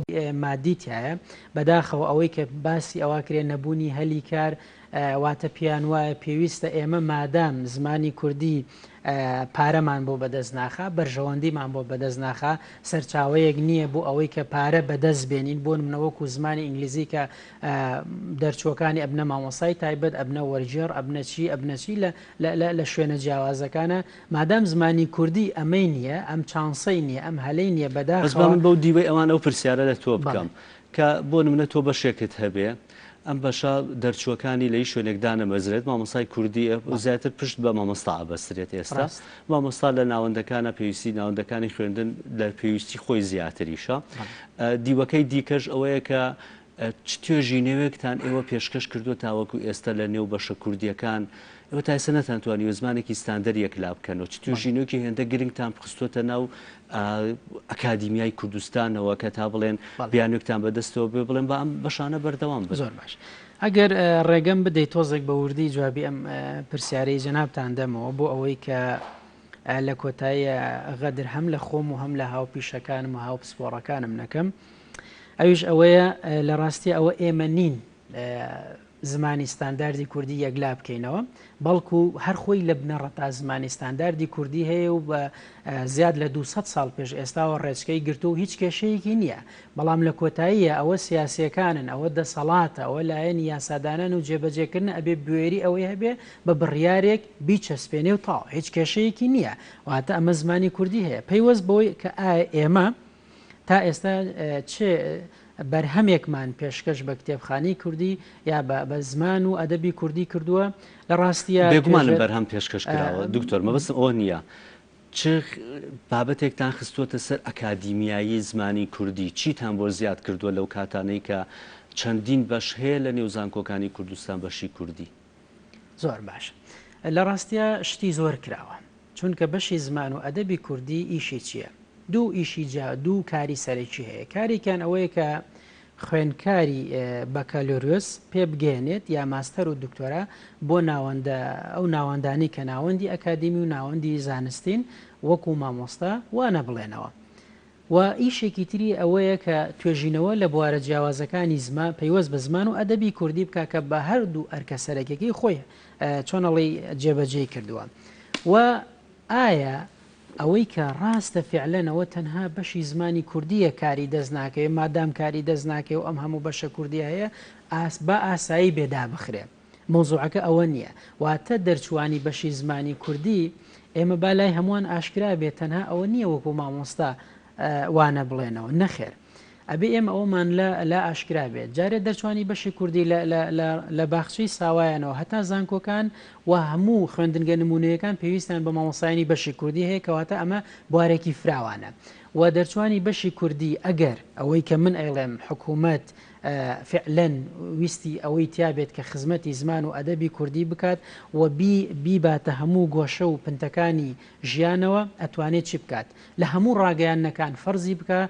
مادیتایە بەداخەوە ئەوەی کە باسی ئەوە کرێ نەبوونی هەلی کار واتە پیان وایە پێویستە ئێمە مادام زمانی کوردی پارەمان بۆ بەدەست ناخە بەرژەوەندیمان بۆ بەدەست ناخە سەرچاوەیەک نییە بۆ ئەوەی کە پارە بەدەست بێنین بۆ منەوەکو زمانی ئینگلیزی کە دەرچوەکانی ئەبنە مامۆسای تایبەت ئەبنە وەرجێڕ ئەبنەچی لە شوێنە جیاوازەکانە مادام زمانی کوردی ئەمەی نییە ئەم چانسەی نییە ئەم هەلەی نییە بەداخەوە من بەو دیوەی ئەوان ئەو پرسیارە لە تۆ بکەم کە بۆ نمونە تۆ بەشێکت هەبێ ئەم بەشە دەرچووەکانی لەی شوێنێکدانە مەزرێت مامۆسای کوردی زیاتر پشت بە مامۆستا ئابەسترێت ئێستا مامۆستا لە ناوەندەکانە پێویستی ناوەندەکانی خوێندن لە پێویستی خۆی زیاتریشە دیوەکەی دیکەش ئەوەیە کە توێژی نوێکتان ئێوە پێشکەش کردو تاوەکو ئێستا لە نێو بەشە کوردیەکان ئەوە تایسە نەتانتوانی زمانێکی ستاندەریەک لا بکەنەوە چ توێژینۆکی هێندە گرنگتان بخستۆتە ناو ئەکادیمیای کوردستانەوە کە تا بڵێن بیانوێکتان بەدەستەوە بێ بڵێن بە ئەم بەشانە بەردەوام بن. زۆر باش ئەگەر ڕێگەم بدەیت تۆزێک بە وردی جوابی ئەم پرسیارەی جەنابتان دەمەوە بۆ ئەوەی کە لە کۆتاییە غەدر هەم لە خۆم و هەم لە هاوپیشەکانم و هاوپسپۆڕەکانم نەکەم ئەویش ئەوەیە لە ڕاستی ئەوە ئێمە نین زمانی ستانداردی کوردی یەکلا بکەینەوە بەڵکو هەر خۆی لە بنەڕەتا زمانی ستانداردی کوردی هەیە و بە زیاد لە 200 ساڵ پێش ئێستاوە ڕێچکەی گرتو و هیچ کێشەیەکی نییە بەڵام لە کۆتاییە ئەوە سیاسیەکانن ئەوە دەسەڵاتە ئەوە لایەن یاسادانان و جێبەجێکردن ئەبێ بوێری ئەوەی هەبێ بە بڕیارێک بیچەسپێنێ و تاو هیچ کێشەیەکی نییە واتە ئەمە زمانی کوردی هەیە پەیوەست بۆی کە ئێمە تا ئێستا چێ بەرهەمێکمان پێشکەش بە کتێبخانی کوردی یا بە زمان و ئەدەبی کوردی کردووە لە ڕاستیە بێگومانم بەرهەم پێشکەش کراوە دکتۆر مەبەستم ئەوە نییە چ بابەتێکتان خستووەتە سەر ئەکادیمیایی زمانی کوردی چیتان بۆ زیاد کردووە لەو کاتانەی کە چەندین بەش هەیە لە نێو زانکۆکانی کوردستان بەشی کوردی زۆر باش لە ڕاستیە شتی زۆر کراوە چونکە بەشی زمان و ئەدەبی کوردی ئیشی چییە دوو ئیشی دوو کاری سەرێکی هەیە کاریکان ئەوەیە کە خوێندکاری بەکالۆریۆس پێ بگەێنێت یا ماستەر و دکتۆرا بۆ ئەو ناوەندانی کە ناوەندی ئەکادیمی و ناوەندی زانستین وەکو مامۆستا وانە بڵێنەوە و ئیشێکی تری ئەوەیە کە توێژینەوە لە بوارە جیاوازەکانی زمان پەیوەست بە زمان و ئەدەبی کوردی بکە کە بە هەردوو ئەرکە سەرەکیەکەی خۆی چۆنەڵی جێبەجێ کردووە و ئایا ئەوەی کە ڕاستە فعلەنەوە تەنها بەشی زمانی کوردیە کاری دەست ناکەوێت مادام کاری دەست ناکەوێت و ئەم هەموو بەشە کوردی هەیە بە ئاسایی بێدا بخرێ مۆزوعەکە ئەوە نییە واتە دەرچوانی بەشی زمانی کوردی ئێمە بالای هەمووان ئاشکرا بێت تەنها ئەوە نییە وەکو مامۆستا وانە بڵێنەوە نەخێر ئەبێ ئێمە ئەومان لە ئاشکرا بێت جارێت دەرچوانی بەشی کوردی لە باخچەی ساوایانەوە هەتا زانکۆکان و هەموو خوێندنگە نمونەیەکان پێویستیان بە مامۆسایانی بەشی کوردی هەیە کەواتە ئەمە بوارێکی فراوانە و دەرچوانی بەشی کوردی ئەگەر ئەوەی کە من ئەیڵێم حکوومەت فعلەن ویستی ئەوەی تیابێت کە خزمەتی زمان و ئەدەبی کوردی بکات و بیباتە هەموو گۆشە و پنتەکانی ژیانەوە ئەتوانێت چی بکات لە هەموو ڕاگەیانەکان فەرزی بکە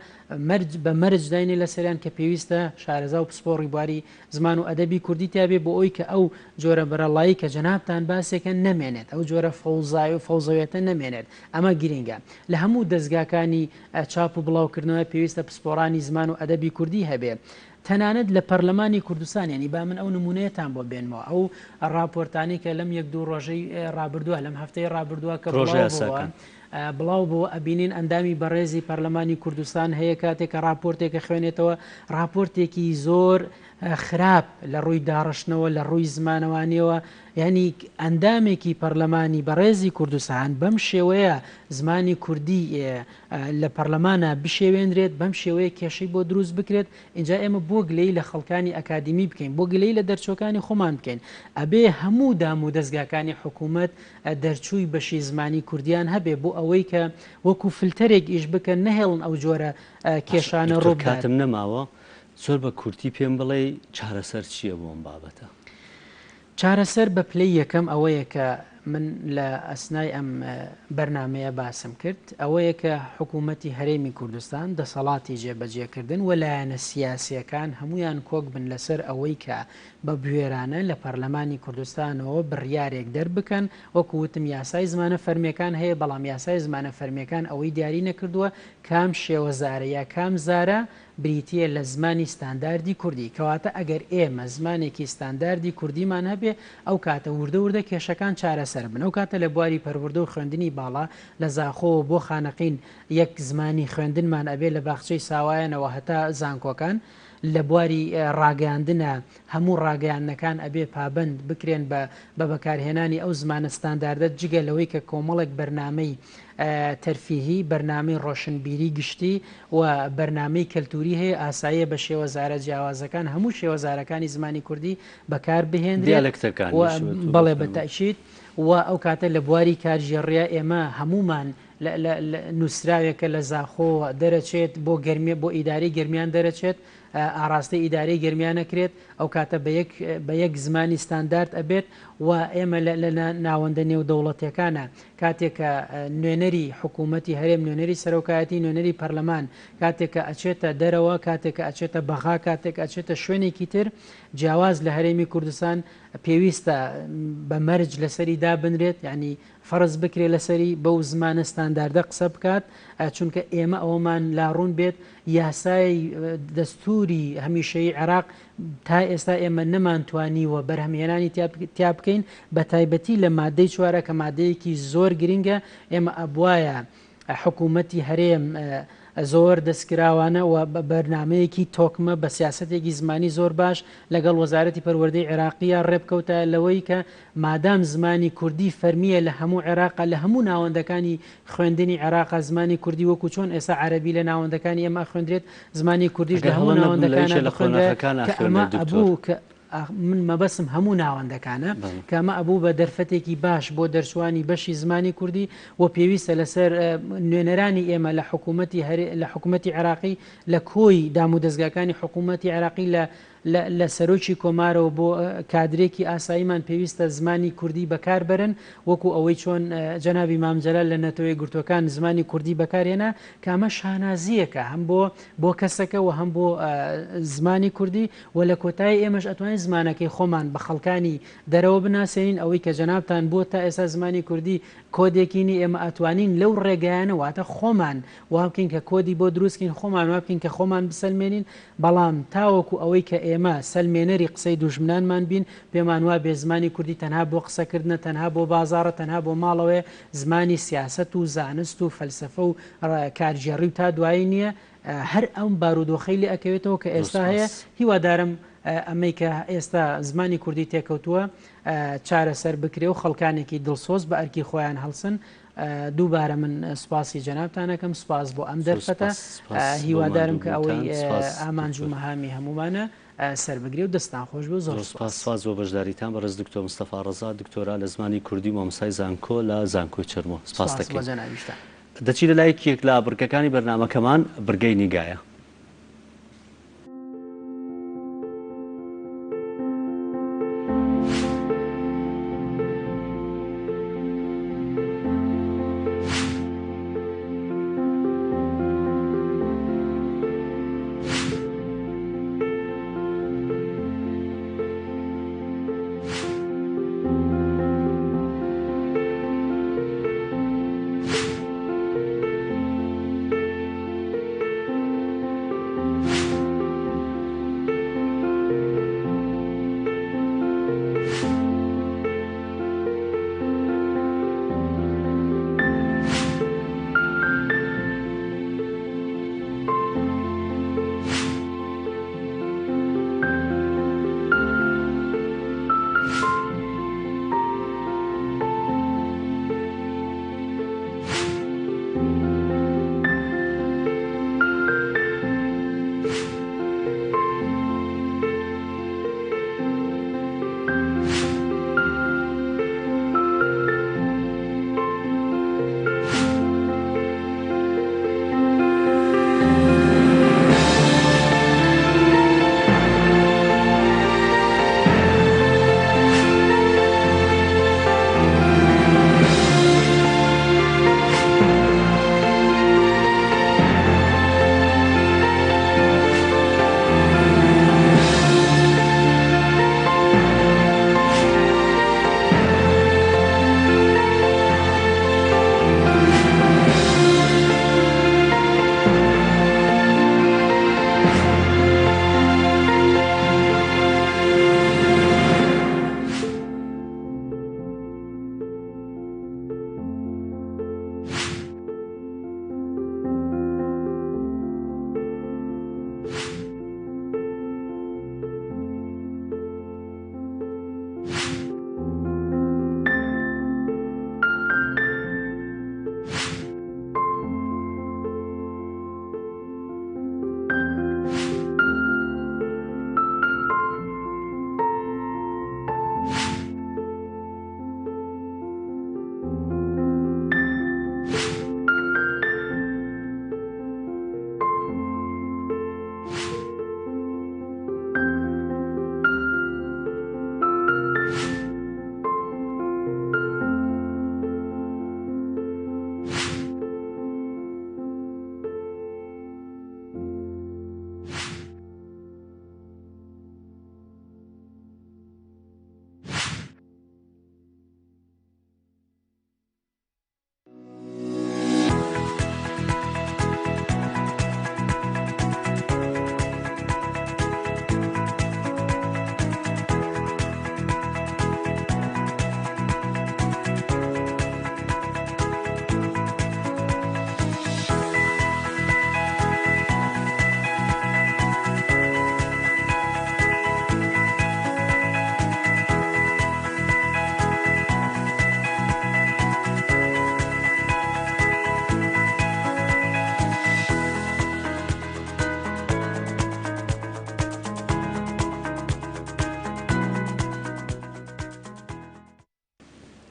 بە مەرج داینێ لە سەریان کە پێویستە شارەزا و پسپۆڕی بواری زمان و ئەدەبی کوردی تیابێت بۆ ئەوی کە ئەو جۆرە بەرەڵایی کە جەنابتان باسێکە نەمێنێت ئەو جۆرە فەوزایی و فەوزەوێتە نەمێنێت ئەمە گرینگە لە هەموو دەستگاکانی چاپ و بڵاوکردنەوە پێویستە پسپۆڕانی زمان و ئەدەبی کوردی هەبێ تەنانەت لە پەرلەمانی کوردستان یعنی با من ئەو نمونەیەتان بۆ بێنمەوە ئەو ڕاپۆرتانی کە لەم یەک دوو ڕۆژەی ڕابردووە لەم هەفتەی ڕابردووە کە بڵاو بۆ ئەبینین ئەندامی بەڕێزی پەرلەمانی کوردستان هەیە کاتێک کە راپۆرتێکە خوێنێتەوە راپۆرتێکی زۆر خراپ لە ڕووی داڕشتنەوە لە ڕووی زمانەوانیەوە یعنی ئەندامێکی پەرلەمانی بەڕێزی کوردستان بەم شێوەیە زمانی کوردی لە پەرلەمانە بشێوێنرێت بەم شێوەیە کێشەی بۆ دروست بکرێت اینجا ئێمە بۆ گلەی لە خەڵکانی ئەکادمی بکەین بۆ گلەی لە دەرچۆکانی خۆمان بکەین ئەبێ هەموو دام و دەستگاکانی حکوومەت دەرچووی بەشی زمانی کوردیان هەبێ بۆ ئەوەی کە وەکو فلتەرێک ئیش بکەن نەهێڵن ئەو جۆرە کێشانە ڕوو کاتم نەماوە زۆر بە کورتی پێم بڵێ چارەسەر چییە بۆم بابەتە چارەسەر بە پلەی یەکەم ئەوەیە کە من لە ئەسنای ئەم بەرنمەیە باسم کرد ئەوەیە کە حکوومەتی هەرێمی کوردستان دەسەڵاتی جێبەجێکردن و لایەنە سیاسیەکان هەمویان کۆک بن لەسەر ئەوەی کە بە بوێرانە لە پەرلەمانی کوردستانەوە بڕیارێک دەربکەن وەکووتم یاسای زمانە فەرمیەکان هەیە بەڵام یاسای زمانە فەرمیەکان ئەوەی دیاری نەکردووە کام شێوەزارە یا کام زارە بریتە لە زمانی ستانداردی کوردی کەواتە ئەگەر ئێمە زمانێکی ستانداردی کوردیمان هەبێ ئەو کاتە وردە وردە کێشەکان چارەسەر بن ئەو کاتە لە بواری پەروەردە و خوێندنی باڵا لە زاخۆ بۆ خانەقین یەک زمانی خوێندنمان ئەبێ لە باخچەی ساوایانەوە هەتا زانکۆکان لە بواری ڕاگەاندنە هەموو ڕاگەیانەکان ئەبێ پابند بکرێن بە بەکارهێنانی ئەو زمانە ستانداردە جگە لەوەی کە کۆمەڵێک بەرنامەی تەرفیهی بەرنامەی ڕۆشنبیری گشتی و بەرنامەی کەلتوری هەیە ئاساییە بە شێوەزارە جیاوازەکان هەموو شێوەزارەکانی زمانی کوردی بەکار بهێنرێت بەڵێ بەتەشید و ئەو کاتە لە بواری کارژێڕیا ئێمە هەمومان نووسراوێکە لە زاخۆ دەرەچێت بۆ گەرمیە بۆ ئیداری گرمیان دەرەچێت ئاراستەی ئیدارەی گرمیان نەکرێت ئەو کاتە بە یەک زمانی ستاندارد ئەبێت و ئێمە لە ناوەندە نێو دەوڵەتیەکانە کاتێکە نوێنەری حکوومەتی هەرێم نوێنەری سەرۆکایەتی نوێنەری پەرلەمان کاتێکە ئەچێتە دەرەوە کاتێکە ئەچێتە بەغا کاتێک ئەچێتە شوێنێکی تر جیاواز لە هەرێمی کوردستان پێویستە بە مەرج لەسەری دابنرێت یعنی فەرز بکرێت لەسەری بەو زمانە ستانداردە قسە بکات چونکە ئێمە ئەوەمان لاڕوون بێت یاسای دەستوری هەمیشەی عێراق تا ئێستا ئێمە نەمانتوانیوە بەرهەمهێنانی تیا بکەین بە تایبەتی لە مادەی چوارە کە مادەیەکی زۆر گرنگە ئێمە ئەبوایە حکوومەتی هەرێم زۆر دەستکراوانە و بەرنمەیەکی تۆکمە بە سیاستێکی زمانی زۆر باش لەگەڵ وەزارەتی پەروەردەی عێراقیە ڕێبکەوتە لەوەی کە مادام زمانی کوردی فەرمیە لە هەموو عێراقا لە هەموو ناوەندەکانی خوێندنی عێراقا زمانی کوردی وەکو چۆن ئێستا عەرەبی لە ناوەندەکانی ئێمە خوێندرێت زمانی کوردیش لە هەموو ناوەندەکانە ئەمە ئەبوو کە من مەبەسم هەموو ناوەندەکانە کەمە ئەبوو بە دەرفەتێکی باش بۆ دەرچوانی بەشی زمانی کوردی و پێویستە لەسەر نوێنەرانی ئێمە لە حکوومەتی عێراقی لە کۆی دام و دەستگاکانی حکوومەتی عێراقی لە سەرۆکی کۆمارەوە بۆ کادرێکی ئاساییمان پێویستە زمانی کوردی بەکاربرن وەکو ئەوەی چۆن جەنابی مامجەلال لە نەتەوەی گرتوەکان زمانی کوردی بەکارهێنا کە ئەمە شانازیەکە هەم بۆ کەسەکە و هەم بۆ زمانی کوردی و لە کۆتایی ئێمەش ئەتوانین زمانەکەی خۆمان بە خەڵکانی دەرەوە بناسێنین ئەوەی کە جەنابتان بۆ تا ئێستا زمانی کوردی کۆدێکینی ئێمە ئەتوانین لەو ڕێگەیانە واتە خۆمان وا بکەین کە کۆدی بۆ دروستکەین خۆمان وا بکەین کە خۆمان بسەلمێنین بەڵام تاوەکو ئەوەی کە ئێمە سەلمێنەری قسەی دوژمنانمان بین پێمان وا بێ زمانی کوردی تەنها بۆ قسەکردنە تەنها بۆ بازارە تەنها بۆ ماڵەوەی زمانی سیاست و زانست و فەلسفە و کارژێڕی و تا دوایی نییە هەر ئەم بارودۆخەی لێ ئەکەوێتەوە کە ئێستا هەیە هیوادارم ئەمەی کە ئێستا زمانی کوردی تێکەوتووە چارەسەر بکرێ و خەڵکانێکی دڵسۆز بە ئەرکی خۆیان هەڵسن دووبارە من سپاسی جەنابتانەکەم سپاس بۆ ئەم دەرفەتە هیوادارم کە ئەوەی ئامانج و مەهامی هەمومانە سەربگرێ و دەستان خۆش بۆ زۆر سپاس بۆ بەشداریتان بەڕێز دکتۆر مستەفا ڕەزا دکتۆرا لە زمانی کوردی مامۆستای زانکۆ لە زانکۆی چرمۆ سپاس دەکەین دەچی لە لایەکێک لە بڕگەکانی بەرنامەکەمان بڕگەی نیگایە.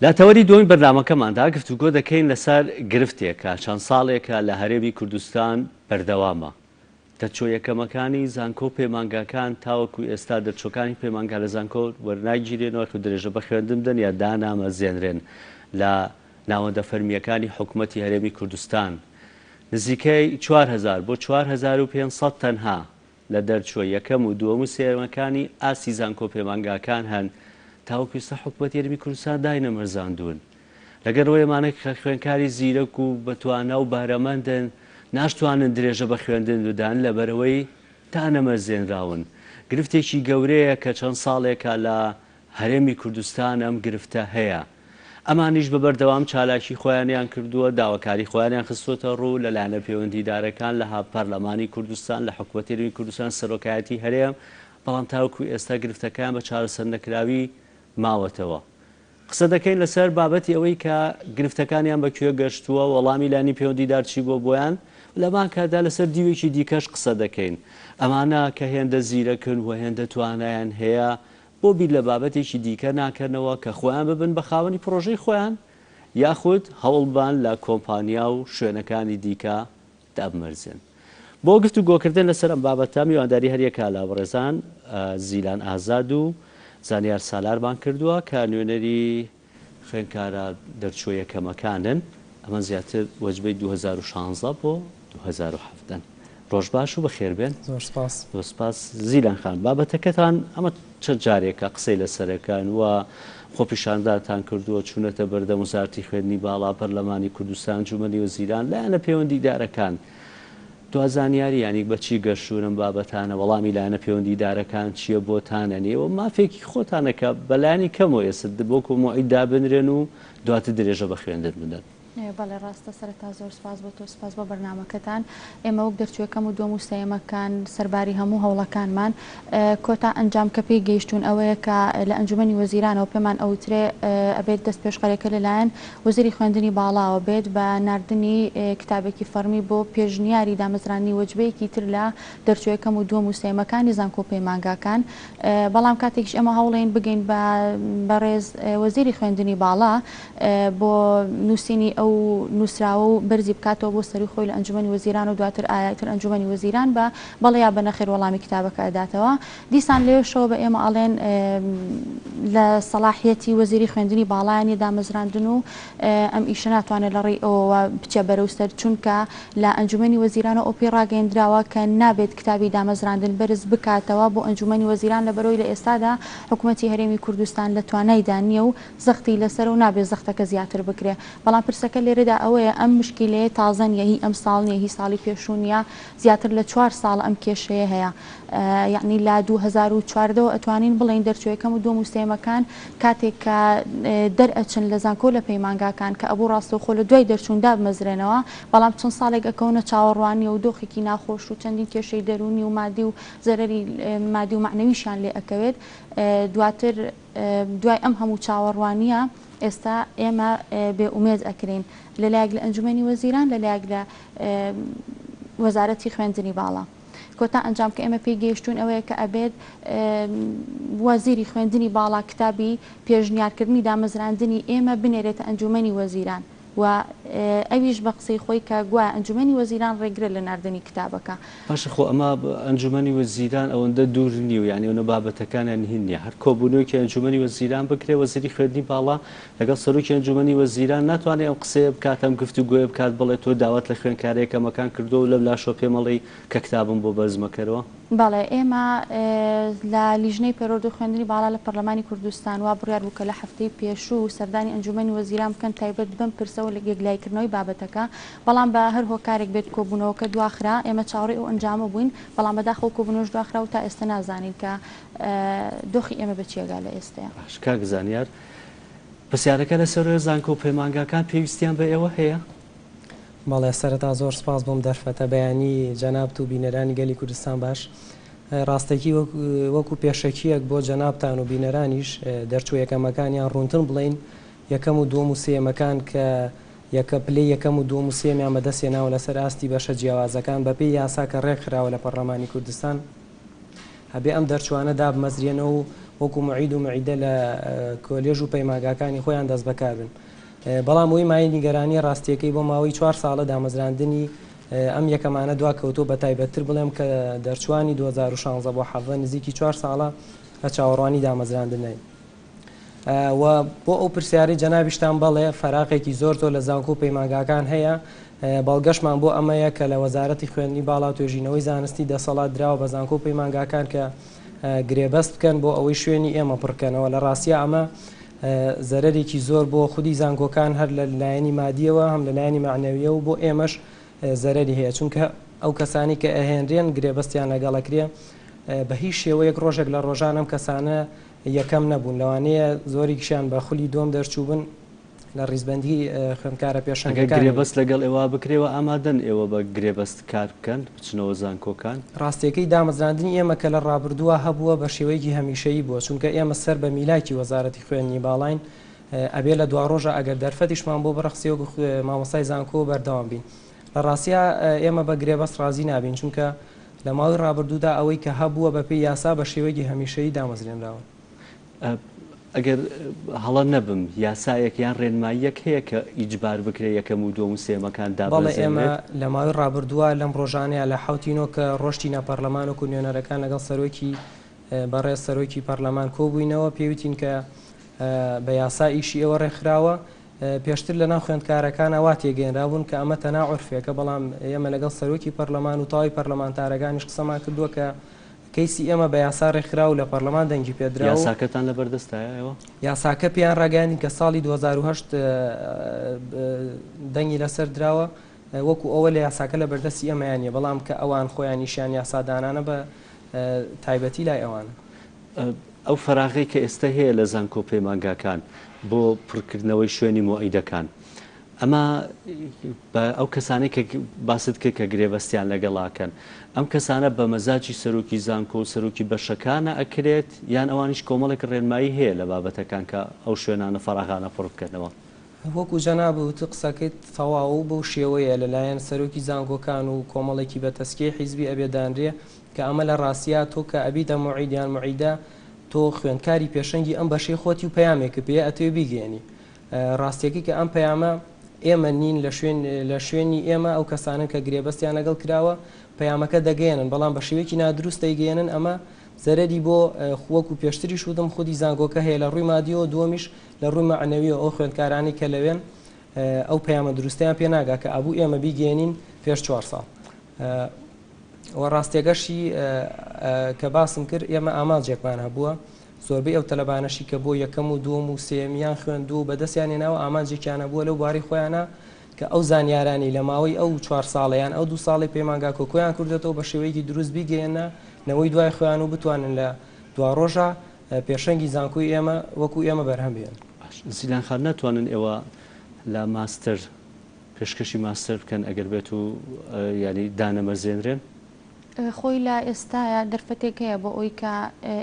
لە تەوەری دومی بەرنامەکەماندا گفتوگۆ دەکەین لەسەر گرفتێکە چەند ساڵێکە لە هەرێمی کوردستان بەردەوامە دەرچۆ یەکەمەکانی زانکۆ پەیمانگاکان تاوەکو ئێستا دەرچۆکانی پەیمانگا لە زانکۆ وەرناگیرێنەوە و درێژە بە خوێندن بدەن یا دانامەزێنرێن لە ناوەندە فەرمیەکانی حکوومەتی هەرێمی کوردستان. نزیکەی 4,000 بۆ 4,500 تەنها لە دەرچۆ یەکەم و دووەم و سێمەکانی ئاسی زانکۆ پەیمانگاکان هەن تاوەکو ئێستا حکوومەتی هەرێمی کوردستان داینەمەرزاندوون. لەگەر ئەوەیەمانە خوێندکاری زیرەک و بەتوانە و بارەمەندن ناشتوانن درێژە بە خوێندن بدان لەبەرەوەی دانەمەرزێنراون. گرفتێکی گەورەیە کە چەند ساڵێکە لە هەرێمی کوردستان ئەم گرفتە هەیە. ئەمانیش بەبەردەوام چالاکی خۆیانیان کردووە، داواکاری خۆیانیان خستۆتە ڕوو لەلایەنە پەیوەندیدارەکان لە پەرلەمانی کوردستان لە حکوومەتی هەرێمی کوردستان سەرۆکایەتی هەرێم، بەڵام تاوەکو ئێستا گرفتەکان بە چارەسەر نەکراوی ماوەتەوە. قسە دەکەین لەسەر بابەتی ئەوەی کە گرفتەکانیان بەکوێ گەشتووە، وەڵامی لانی پەیوەندیدار چی بۆ بۆیان، لەمان کادا لەسەر دیوێکی دیکەش قسە دەکەین. ئەمانە کە هێندە زیرەکن و هێندە توانایان هەیە بۆ بیر لە بابەتێکی دیکە ناکەنەوە کە خۆیان ببن بە خاوەنی پرۆژەی خۆیان یاخود هەوڵبان لە کۆمپانیا و شوێنەکانی دیکە دابمەرزێن. بۆ گفت و گۆکردن لەسەر ئەم بابەتە میوانداری هەریەکە لە بەڕێزان زیلان ئازاد و زانیار سالارمان کردووە کە نوێنەری خوێندکارە دەرچۆ یەکەمەکانن. ئەمە زیاتر وەجبەی 2016 بۆ 2017. ڕۆژ باش و بەخێربێن. زۆر سپاس زیلان خان. بابەتەکەتان ئەمە چەند جارێکە قسەی لەسەرەکان وە خۆپیشاندارتان کردووە چوونەتە بەردەم وزارەتی خوێندنی باڵا پەرلەمانی کوردستان جومەنی وەزیران لایەنە پەیوەندیدارەکان دوازانیاری یانی بەچی گەشتورم بابەتانە وەڵامی لایەنە پەیوەندیدارەکان چییە بۆتانە نێوە مافێکی خۆتانەکە بەلایانی کەمەوە ئێستا بۆکو مۆعید دابنرێن و دواتر درێژە بە خوێندن بدەن. بەڵێ ڕاستە سەرەتا زۆر سپاس بۆ تۆ، سپاس بۆ بەرنامەکەتان. ئێمە وەک دەرچووەکەم و دووەم و سێیەمەکان سەرباری هەموو هەوڵەکانمان کۆتا ئەنجام کە پێی گەیشتون ئەوەیە کە لە ئەنجومەنی وەزیرانەوە پێمان ئەوترێ ئەبێت دەست پێشقەرێکە لەلایەن وەزیری خوێندنی باڵاوە بێت بە ناردنی کتابێکی فەرمی بۆ پێشنیاری دامەزرانی وەجبەیەکی تر لە دەرچووەکەم و دووەم و سێیەمەکانی زانکۆ پەیمانگاکان. بەڵام کاتێکیش ئێمە هەوڵێن بگەین بە ڕێز وەزیری خوێندنی باڵا بۆ نووسینی ئەو نووسراوە و بەرزی بکاتەوە بۆ سەری خۆی لە ئەنجومەنی وەزیران و دواتر ئایاتر ئەنجومەنی وەزیران بە بەڵێ بە نەخێر وەڵامی کتابەکە ئەداتەوە. دیسان لێشەوە بە ئێمە ئەڵێن لە سەلاحیەتی وەزیری خوێندنی باڵایانی دامەزراندن و ئەم ئیشە ناتوانێت لە ڕێی ئەوە بچە بەرەوسەر چونکە لە ئەنجومەنی وەزیرانە ئۆپی ڕاگەیەندراوە کە نابێت کتابی دامەزراندن بەرز بکاتەوە بۆ ئەنجومەنی وەزیران لە بەرەوەی لە ئێستادا حکوومەتی هەرێمی کوردستان لە توانایدا نییە و زەختی لەسەر و نابێت زەختەکە زیاتر بکرێ. بەڵام پرسەکە لێرەدا ئەوەیە ئەم مشکلەیە تازە نیە، هی ئەم ساڵ نیە، هی ساڵی پێشوونیە، زیاتر لە 4 ساڵ ئەم کێشەیە هەیە. یعنی لا 2014 ئەتوانین بڵین دەرچووەکەم و دووەم و سێیەمەکان کاتێک کە دەرئەچن لە زانکۆ لە پەیمانگاکان کە ئەبوو ڕاستەوخۆ لە دوای دەرچووندا بمەزرێنەوە، بەڵام چەند ساڵێک ئەکەونە چاوەڕوانی و دۆخێکی ناخۆش و چەندین کێشەی دەرونی و مادی و زەرەری مادی و معنەویشیان لێ ئەکەوێت. دواتر دوای ئەم هەموو چاوەڕوانیە ئێستا ئێمە بێئومێد ئەکرین لەلایەک لە ئەنجومەنی وەزیران لەلایەک لە وەزارەتی خوێندنی باڵا. کۆتا ئەنجام کە ئێمە پێی گەیشتون ئەوەیە کە ئەبێت وەزیری خوێندنی باڵا کتابی پێشنیارکردنی دامەزراندنی ئێمە بنێرێتە ئەنجومەنی وەزیران و ئەویش بە قسەی خۆی کە گوایە ئەنجومەنی وەزیران ڕێگرە لە ناردنی کتابەکە. باشە خۆ ئەمە ئەنجومەنی وەزیران ئەوەندە دوور نیە و یعنی ئەوە بابەتەکانیان هین نیە. هەر کۆبوونەوەیکی ئەنجومەنی وەزیران بکرێ وەزیری خوێندنی باڵا لەگەڵ سەرۆکی ئەنجومەنی وەزیران ناتوانێت ئەم قسەیە بکات، ئەم گفتوگۆیە بکات بڵێت تۆ داوات لە خوێندکارێکەکەمەکان کردو و لە لاشۆ پێمەڵی کە کتابم بۆ بەرزمەکەرەوە. بەڵێ ئێمە لە لیژنەی پەروەردە خوێندنی باڵا لە پەرلەمانی کوردستان وا بڕیار بوو کە لە هەفتەی پێشوو سەردانی ئەنجومەنی وەزیران بکەن تایبەت بم پرسەوە لە یەکلایکردنەوەی بابەتەکە، بەڵام بە هەر هۆکارێک بێت کۆبوونەوەکە دواخرا ئێمە چاوەڕێی ئەو ئەنجامە بووین، بەڵام بەداخەوە کۆبوونەوەش دواخرا و تا ئێستا نازانین کە دۆخی ئێمە بەچێگا لە ئێستەیە. کاک زانیار پرسیارەکە لەسەر زانکۆ پەیمانگاکان پێویستیان بە ئێوە هەیە؟ بەڵێ سەرەتا زۆر سپاس بۆم دەرفەتە بەیانی جەنابت و بینەرانی گەلی کوردستان باش. ڕاستەکی وەکو پێشەکیەک بۆ جەنابتان و بینەرانیش دەرچوو یەکەمەکانیان ڕوونتن بڵین یەکەم و دووەم و سێیەمەکان کە یەکە پلەی یەکەم و دووەم و سێمیان بەدەستێناوە لەسەر ئاستی بەشە جیاوازەکان بەپێی یاسا کە ڕێکخراوە لە پەرلەمانی کوردستان هەبێ ئەم دەرچوانە دابمەزرێنەوە و وەکو معید و معیدە لە کۆلێژ و پەیمانگاکانی خۆیان دەست بەکار بن. بەڵام ئەوەی مای نیگەرانی ڕاستیەکەی بۆ ماوەی 4 ساڵە دامەزراندنی ئەم یەکەمانە دواکەوتۆ بە تایبەتتر بڵێم کە دەرچوانی 2016 بۆ حەڤە نزیکی 4 ساڵە لە چاوەڕوانی دامەزراندنەی و بۆ ئەو پرسیاری جەنابیشتان بەڵێ فەراقێکی زۆر لە زانکۆ و پەیمانگاکان هەیە بەڵگەشمان بۆ ئەمەیە کە لە وەزارەتی خوێندنی باڵا و توێژینەوەی زانستی دەسەڵات دراوە بە زانکۆ و پەیمانگاکان کە گرێبەست بکەن بۆ ئەوەی شوێنی ئێمە پڕکەنەوە لە ڕاستیە ئەمە زەرەرێکی زۆر بۆ خودی زانکۆکان هەر لە لایەنی مادیەوە هەم لە لایەنی معنەویە و بۆ ئێمەش زەرەری هەیە چونکە ئەو کەسانی کە ئەهێنرێن گرێبەستیان لەگەڵەکرێ بە هیچ شێوەیەک ڕۆژێک لە ڕۆژان ئەم کەسانە یەکەم نەبوون لەوانەیە زۆریکیشیان بە خولی دۆم دەرچوو بن لە ڕیزبەندی خوێندکارە پێشەنگەکان گرێبەست لەگەڵ ئێوە بکرێەوە ئامادەن ئێوە بە گرێبەست کار بکەن بچنەوە زانکۆکان ڕاستیەکەی دامەزراندنی ئێمە کە لە ڕابردووە هەبووە بە شێوەیەکی هەمیشەیی بووە چونکە ئێمە سەر بە میلاکی وەزارەتی خوێندنی باڵاین ئەبێ لە دوا ڕۆژە ئەگەر دەرفەتیشمان بۆ بڕەخسیەوە مامۆستای زانکۆ بەردەوام بین لە ڕاستیە ئێمە بە گرێبەست ڕازی نابین چونکە لە ماوەی ڕابردوودا ئەوەی کە هەبووە بەپێی یاسا بە شێوەیەکی هەمیشەیی دامەزرێنراوە ئەگەر هەڵە نەبم یاسایەک یان ڕێنماییەک هەیە کە ئیجبار بکرێ یەکەم و دووەم و سێمەکان بەڵێ ئێمە لە ماوەی ڕابردووە لەم ڕۆژانەیە لە حوتینۆ کە ڕۆشتی ناپەرلەمان و نوێنەرەکان لەگەڵ سەرۆکی بەڕێز سەرۆکی پەرلەمان کۆبووینەوە پێویستین کە بە یاسا ئیشی ئێوە ڕێکخراوە پێشتر لە ناو خوێندکارەکان ئەوا تێگەێنرابوون کە ئەمە تەنا عورفێکە بەڵام ئێمە لەگەڵ سەرۆکی پەرلەمان و تاوی پەرلەمانتارەکانیش قسەمان کردووە کە کەیسی ئێمە بە یاسا ڕێکخرا و لە پەرلەمان دەنگی پێدرا یاساکەتان لە بەردەستایەوە یاساکە پێیان ڕاگەاندین کە ساڵی 2010 دەنگی لەسەر دراوە وەکو ئەوە لە یاساکە لە بەردەستی ئەمەیانە بەڵام کە ئەوان خۆیان نیشان یاسادانانە بە تایبەتی لای ئەوانە ئەو فەراغی کە ئێستا هەیە لە زانکۆ پەیمانگاکان بۆ پڕکردنەوەی شوێنی مۆعیدەکان ئەمە ئەو کەسانی کە باست کرد کە گرێبەستیان لەگەڵاکەن ئەم کەسانە بە مەزاجی سەرۆکی زانکۆ و سەرۆکی بەشەکانە ئەکرێت یان ئەوانیش کۆمەڵێک ڕێنمایی هەیە لە بابەتەکان کە ئەو شوێنانە فەراغانە پڕ بکەنەوە وەکو جەناب وتی قسەکەیت تەواو بەو شێوەیە لەلایەن سەرۆکی زانکۆکان و کۆمەڵێکی بە تەسکیی حیزبی ئەبێدانرێ کە ئەمە لە ڕاستیا تۆ کە ئەبیتە مۆعیدیان مۆعیدا تۆ خوێندکاری پێشەنگی ئەم بەشەی خۆتی و پەیامێکە پێ ئەتوێ بیگەێنی ڕاستیەکەی کە ئەم پەیامە ئێمە نین لە شوێنی ئێمە ئەو کەسانن کە گرێبەستیان لەگەڵ کراوە پەیامەکە دەگەێنن بەڵام بە شێوەیەکی نادروست دەیگەێنن ئەمە زەرەری بۆ وەکو پێشتری شودم خودی زانکۆکە هەیە لە ڕووی مادیەوە دووەمیش لە ڕووی معنەویەوە ئەو خوێندکارانی کە لەوێن ئەو پەیامە دروستیان پێ ناگا کە ئەبوو ئێمە بیگەێنین پێش 4 ساڵ و ڕاستێگەشی کە باسم کرد ئێمە ئاماجێکمان هەبووە زۆربەی ئەو تەلەبانەشی کە بۆ یەکەم و دووەم و سێمیان خوێندوو بەدەستیان هێناوە ئامانجێکیانە بووە لەو باری خۆیانە کە ئەو زانیارانی لە ماوەی ئەو 4 ساڵیان ئەو 2 ساڵی پەیمانگا کۆکۆیان کردێتەوە بە شێوەیەکی دروست بیگەێنە نەوەی دوای خۆیان و بتوانن لە دوا ڕۆژە پێشەنگی زانکۆی ئێمە وەکو ئێمە بەرهەم بێن. زیلان خان ناتوانن ئێوە لە ماستەر پێشکەشی ماستەر بکەن ئەگەر بێت و ینی دانەمەزێنرێن خۆی لە ئێستاە دەرفەتێک هەیە بۆ ئەوی کە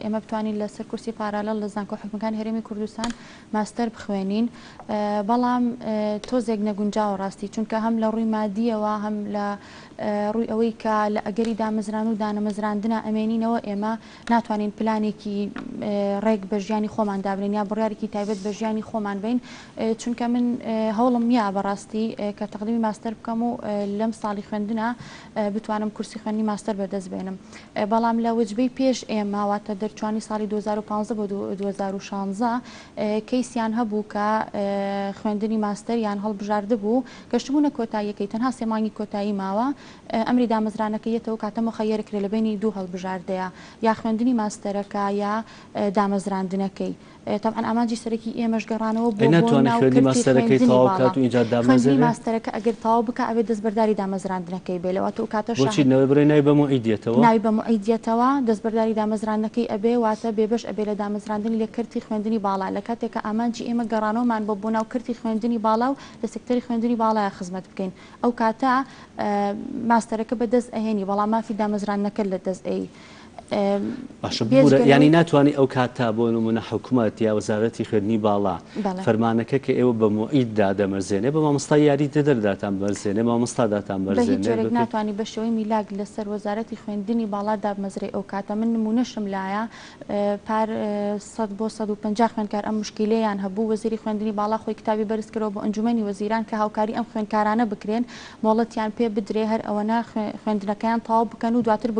ئێمە بتوانین لەسەر کورسی پارالەل لە زانکۆ حکومەکان هەرێمی کوردستان ماستەر بخوێنین بەڵام تۆزێک نەگونجاوە ڕاستی چونکە هەم لە ڕووی مادیەوە هەم لە ڕووی ئەوەی کە لە ئەگەری دامەزران و دانەمەزراندنە ئەمێنینەوە ئێمە ناتوانین پلانێکی ڕێک بە ژیانی خۆمان دابرین یا بڕیارێکی تایبەت بە ژیانی خۆمان بین چونکە من هەوڵم نییە بەڕاستی کە تەقدیمی ماستەر بکەم و لەم ساڵی خوێندنە بتوانم کورسی خوێندنی ماستەر بەدەست بێنم بەڵام لە وجبەی پێش ئێمە واتە دەرچوانی ساڵی 2015 بۆ 2016 کەیسیان هەبوو کە خوێندنی ماستەر یان هەڵبژاردە بوو گەشتبوونە کۆتاییەکەی تەنها سێمانگی کۆتایی ماوە ئەمری دامەزرانەکەیەتەوە کاتە مخەیەرکرێ لە بینی دوو هەڵبژاردەیە یا خوێندنی ماستەرەکە یا دامەزراندنەکەی طبعا ئامانجی سەرەکی ئێمەش گەڕانەوە بۆ خوێندنی ماستەرەکەی تەواو بکات و ئیجاد دامەزرێنێت ماستەرەکە ئەگەر تەواو بکە ئەوێ دەستبەرداری دامەزراندنەکەی بێ لەواتە کاتە بۆچی نەوەی بڕێ ناوی بە مۆعیدیەتەوە ناوی بە مۆعیدیەتەوە دەستبەرداری دامەزراندنەکەی ئەبێ واتە بێبەش ئەبێ لە دامەزراندنی لە کردی خوێندنی باڵا لە کاتێکە ئامانجی ئێمە گەڕانەوەمان بۆ ناو کردی خوێندنی باڵا و لە سێکتەری خوێندنی باڵایە خزمەت بکەین ئەو کاتە ماستەرەکە بەدەست ئەهێنی بەڵام مافی دامەزراندنەکە لە دەست ئەی باشە بورە ینی ناتوانانی ئەو کاتا بۆ نمونە حکوومەت یا وەزارەتی خوێندنی باڵا فەرمانەکە کە ئێوە بە موعیددا دەمەرزێنێ بە مامۆستا یاری دەدەرداتان بەرزێنێ مامۆستاداتان بەرزێنێ ناتوانانی بە شێوەی میلاک لەسەر وەزارەتی خوێندنی باڵا دابمەزرێ ئەو کاتە من نمونەشم لایە پار 100 بۆ 150 خوێندکار ئەم مشکلەیان هەبوو وەزیری خوێندنی باڵا خۆی کتابی بەرزکردەوە بۆ ئەنجومەنی وەزیران کە هاوکاری ئەم خوێندکارانە بکرێن مۆڵەتیان پێ بدرێ هەر ئەوەنە خوێندنەکەیان تاو بکەن و دواتر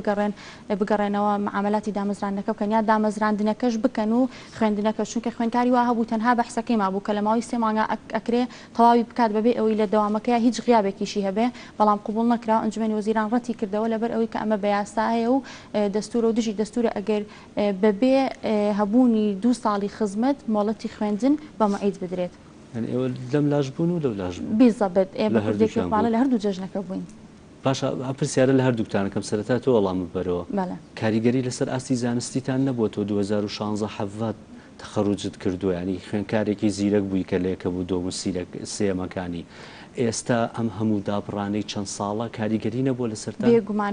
بگەڕێنەوە معاملاتی دامەزرانەکە بکەن یا دامەزراندنەکەش بکەن و خوێندنەکە چونکە خوێندکاری وا هەبوو تەنها بەحسەکەی مابوو کە لە ماوەی 3 مانگا ئەکرێ تەواوی بکات بەبێ ئەوەی لە دەوامەکەی هیچ غیابێکیشی هەبێ بەڵام قبول نەکرا ئەنجومەنی وەزیران ڕەتی کردەوە لەبەر ئەوەی کە ئەمە بە یاسا هەیە و دەستورە و دژی دەستورە ئەگەر بەبێ هەبوونی 2 ساڵی خزمەت مۆڵەتی خوێندن بە موعید بدرێت لەم لاژ بوون و لەو لاژ بیزەبێت بە کوردێکماڵە لە هەردوو جەژنەکە بووین باشە پرسیارە لە هەردووکتانەکەم سەرەتا تۆ وەڵام ببەرەوە کاریگەری لەسەر ئاستی زانستیتان نەبووە تۆ 2016 حەڤات تەخەڕوجت کردووە ینی خوێندکارێکی زیرەک بووی کە لەیەکە بوو دۆم سێمەکانی ئێستا ئەم هەموو داپڕانەی چەند ساڵە کاریگەری نەبووە لەسەرتا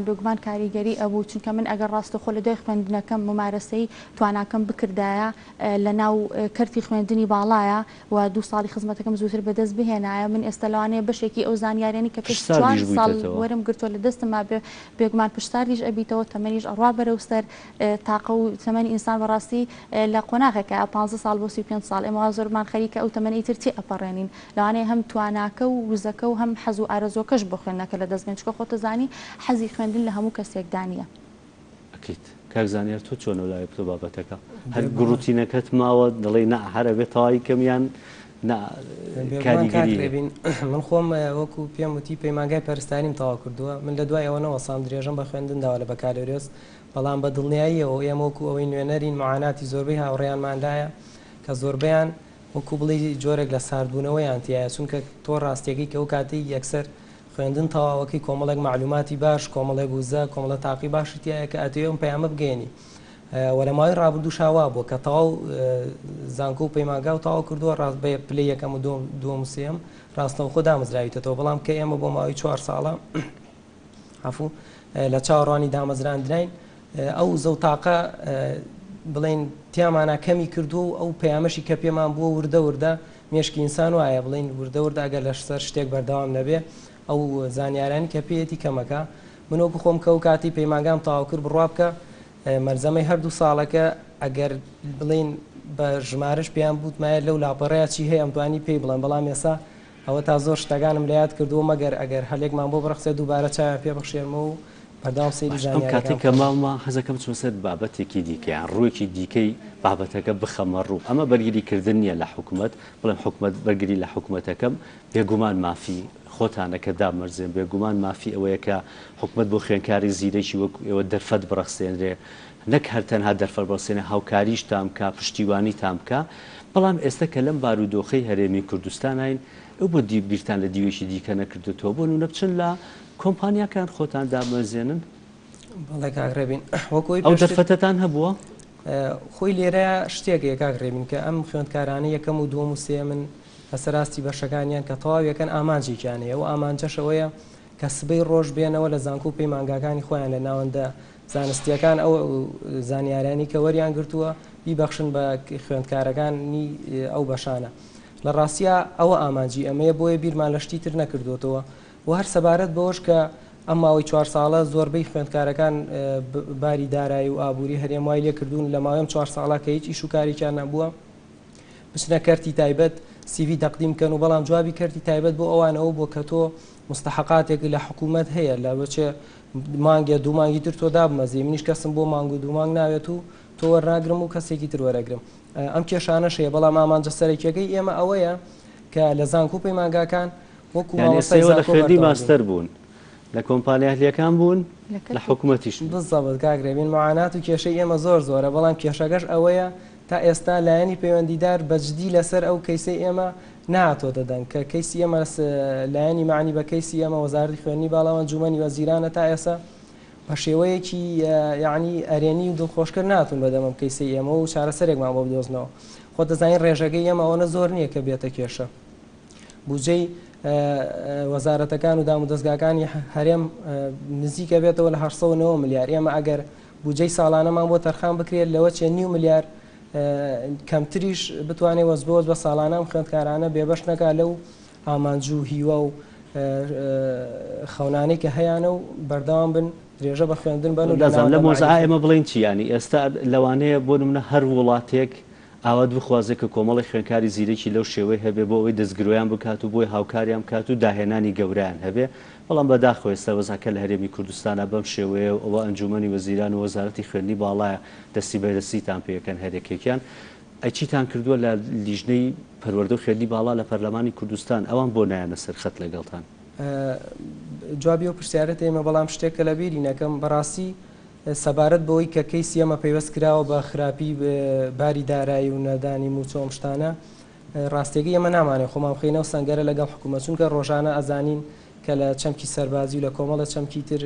بێگومان کاریگەری ئەبوو چونکە من ئەگەر ڕاستەخۆ لە دوای خوێندنەکەم ممارەسەی تواناکەم بکردایە لە ناو کەرتی خوێندنی باڵایە و 2 ساڵی خزمەتەکەم زووتر بەدەست بهێنایە من ئێستا لەوانەیە بەشێکی ئەو زانیارێنی کە پێش 4 ساڵ وەرم گرتووە لە دەستم بێگومان پشتاریش ئەبیتەوە تەمەنیش ئەڕوا بەرەوسەر تاقە و تەمەنی ئینسان بەڕاستی لە قۆناغێکە 15 ساڵ بۆ 35 ساڵ ئێمە زۆرمان خەریکە ئەو تەمەنی تر تێ ئەپەڕێنین لەوانەیە هەم تواناکە و وزەکە و هەم حەز و ئارەزۆکەش بۆ خوێندنەکە لە دەستبێن چکە خۆتە زانی حەزی خوێندن لە هەموو کەسێکدا نییە ئەکیت کاک زانیار تۆ چۆن لای تۆ بابەتەکە هەر گروتینەکەت ماوە دەڵێ نە هەرە بێت تەواوی کەمیان کاریگەری من خۆم وەکو پێم وتی پەیمانگای پەرستانیم تەواو کردووە من لە دوای ئەوەنەوە سام درێژم بە خوێندنداوە لە بەکارێرێس بەڵام بە دڵنیاییەوە ئێمە وەکو ئەوەی نوێنەرین معاناتی زۆربەی هاوڕێیانماندایە کە زۆربیان وەکو بڵی جۆرێک لە ساردبوونەوەیان تایە چونکە تۆ ڕاستیەکەی کە ئەو کاتی یەکسەر خوێندن تەواوەکەی کۆمەڵێک معلوماتی باش کۆمەڵێک وزە کۆمەڵە تاقی باشی تایە کە ئەتەوێم پەیامە بگەێنی وەرەماوی ڕابردوو شاوا بووە کە تەواو زانکۆ و پەیمانگا و تەواو کردووە ڕاست بە پلەی یەکەم و دووەم و سێم ڕاستەوە خۆ دامەزراویتەوە بەڵام کە ئێمە بۆ ماوەی 4 ساڵە عەفوو لە چاوەڕوانی دامەزراندنین ئەو زەوتاقە بڵێن تیامانە کەمی کردو و ئەو پەیامەشی کە پێمان بووە وردە وردە مێشکی ئینسان وایە بڵین وردە وردە ئەگەر لەسەر شتێک بەردەوام نەبێ ئەو زانیارانی کە پێیەتی کەمەکە من وەکو خۆم کە و کاتی پەیمانگام تەواو کرد بڕوا بکە مەرزەمەی هەردوو ساڵەکە ئەگەر بڵین بە ژمارش پێیان بوتمایە لەو لاپەڕەیە چی هەیە ئەمتوانی پێی بڵێن بەڵام ئێستا ئەوە تا زۆر شتەکانم لە یاد کردووە مەگەر ئەگەر هەلێکمان بۆ بڕخسێ دووبارە چاویان پێ بەخشێنمە و بەردەوام سەیری زانیاریەکان کاتێک کە ماڵما حەزەکەم چۆن سەر بابەتێکی دیکەیان ڕوویەکی دیکەی بابەتەکە بخەمە ڕوو ئەمە بەرگریکردن نیە لە حکوومەت بڵێن حکوومەت بەرگری لە حکوومەتەکەم بێگومان مافی خۆتانەکە دامەرزێن بێگومان مافی ئەوەیە کە حکوومەت بۆ خوێنکاری زیرەکی وەکو ئێوە دەرفەت بڕەخسێنرێ نەک هەر تەنها دەرفەت بڕەخسێنێ هاوکاریش تامکە پشتیوانی تامکە بەڵام ئێستا کە لەم بارودۆخەی هەرێمی کوردستانین ئەو بۆ بیرتان لە دیوێکی دیکە نەکردوەوە بۆ نونە بچن لە کۆمپانیاکان خۆتان دامەزێنن بەڵێ کاکڕێبین وەکوی ئەو دەرفەتتان هەبووە خۆی لێرە شتێکە کاکڕێبین کە ئەم خوێندکارانە یەکەم و دووەم و سێ من لەسەراستی بەشەکانیان کە تەواویەکەن ئامانجێکیانەیە و ئامانجەشەوەیە کە سبەی ڕۆژ بێنەوە لە زانکۆ و پەیمانگاکانی خۆیان لە ناوەندە زانستیەکان ئەو زانیارانی کە وەریان گرتووە بیبەخشن بە خوێندکارەکانی ئەو بەشانە لە ڕاستیە ئەوە ئامانجی ئەمەیە بۆیە بیرمان لە شتی تر نەکردوێتەوە و هەر سەبارەت بەوەش کە ئەم ماوەی 4 ساڵە زۆربەی خوێندکارەکان باری دارایی و ئابووری هەرێم وای لێ کردوون لە ماوەی 4 ساڵە کە هیچ ئیش و کارێکیان نەبووە بچنە کەرتی تایبەت سیڤی تەقدیم کەن و بەڵام جوابی کەرتی تایبەت بۆ ئەوانەوە بۆ کە تۆ مستحقاتێک لە حکوومەت هەیە لە بچێ مانگە دوو مانگی تر تۆ دابمەزی منیش کەسم بۆ مانگ و دوو مانگ ناوێت و تۆ وەرناگرم و کەسێکی تر وەرەگرم ئەم کێشانەش هەیە بەڵام ئامانجە سەرەکیەکەی ئێمە ئەوەیە کە لە زانکۆ پەیمانگاکان وەکو لە خوێندی ماستەر بوون لە کۆمپانیالیەکان بوون لە حکوومەتیش بزەبت کاگرێبین معانات و کێشەی ئێمە زۆر زۆرە بەڵام کێشەکەش ئەوەیە تا ئێستا لایەنی پەیوەندیدار بەجددی لەسەر ئەو کەیسەی ئێمە نهاتۆ دەدەن کە کەیسی ئێمە لایەنی معنی بە کەیسی ئێمە وەزارەتی خوێندنی باڵا ئەنجومەنی وەزیرانە تا ئێستا بە شێوەیەکی یعنی ئەرێنی و دڵخۆشکرد ناتون بەدەمەم کەیسی ئێمە و چارەسەرێکمان بۆ بدۆزنەوە خۆ دەزانین ڕێژەکەی ئێمە ئەوەنە زۆر نییە کە بێتە کێشە بودجەی وەزارەتەکان و دام و دەستگاکانی هەرێم نزیکە بێتەوە لە 809 ملیار ئێمە ئەگەر بودجەی ساڵانەمان بۆ تەرخان بکرێت لەوە چێ 9 ملیار کەمتریش بتوانێت وەزبۆز بە ساڵانە خوێندکارانە بێبەش نەکا لەو ئامانجوو هیوە و خەونانەی کە هەیەە و بەردەوام بن درێژە بە خوێندن بن و لە مۆزە ئێمە بڵین چیانی ئێستا لەوانەیە بۆ نمونە هەر وڵاتێک ئاوات بخوازێت کە کۆمەڵی خوێنکاری زیرەکی لەو شێوەی هەبێ بۆ ئەوەی دەستگرۆیان بکات و بۆی هاوکاریان بکات و داهێنانی گەوریان هەبێ بەڵام بەداخۆ ئێستا وەزاکە لە هەرێمی کوردستانە بەم شێوەیە ئەوە ئەنجومەنی وەزیران و وەزارەتی خوێندنی باڵایە دەستی بەدەستیتان پێەکەن هەرێکێکیان ئەچیتان کردووە لە لیژنەی پەروەردە و خوێندنی باڵا لە پەرلەمانی کوردستان ئەوان بۆ نایەنە سەرخەت لەگەڵتان جوابی و پرسیارەت ئێمە بەڵام شتێکە لە بیری نەکەم بەڕاستی سەبارەت بەوەی کە کەیسی ئەمە پەیوەست کراوە بە خراپی باری دارایی و نەدانی موچۆم شتانە ڕاستێکی ئەمە نامانێت خۆمان بخینەوە سەنگەرە لەگەڵ حکوومەت چونکە ڕۆژانە ئەزانین کە لە چەمکی سەربازی و لە کۆمەڵە چەمکی تر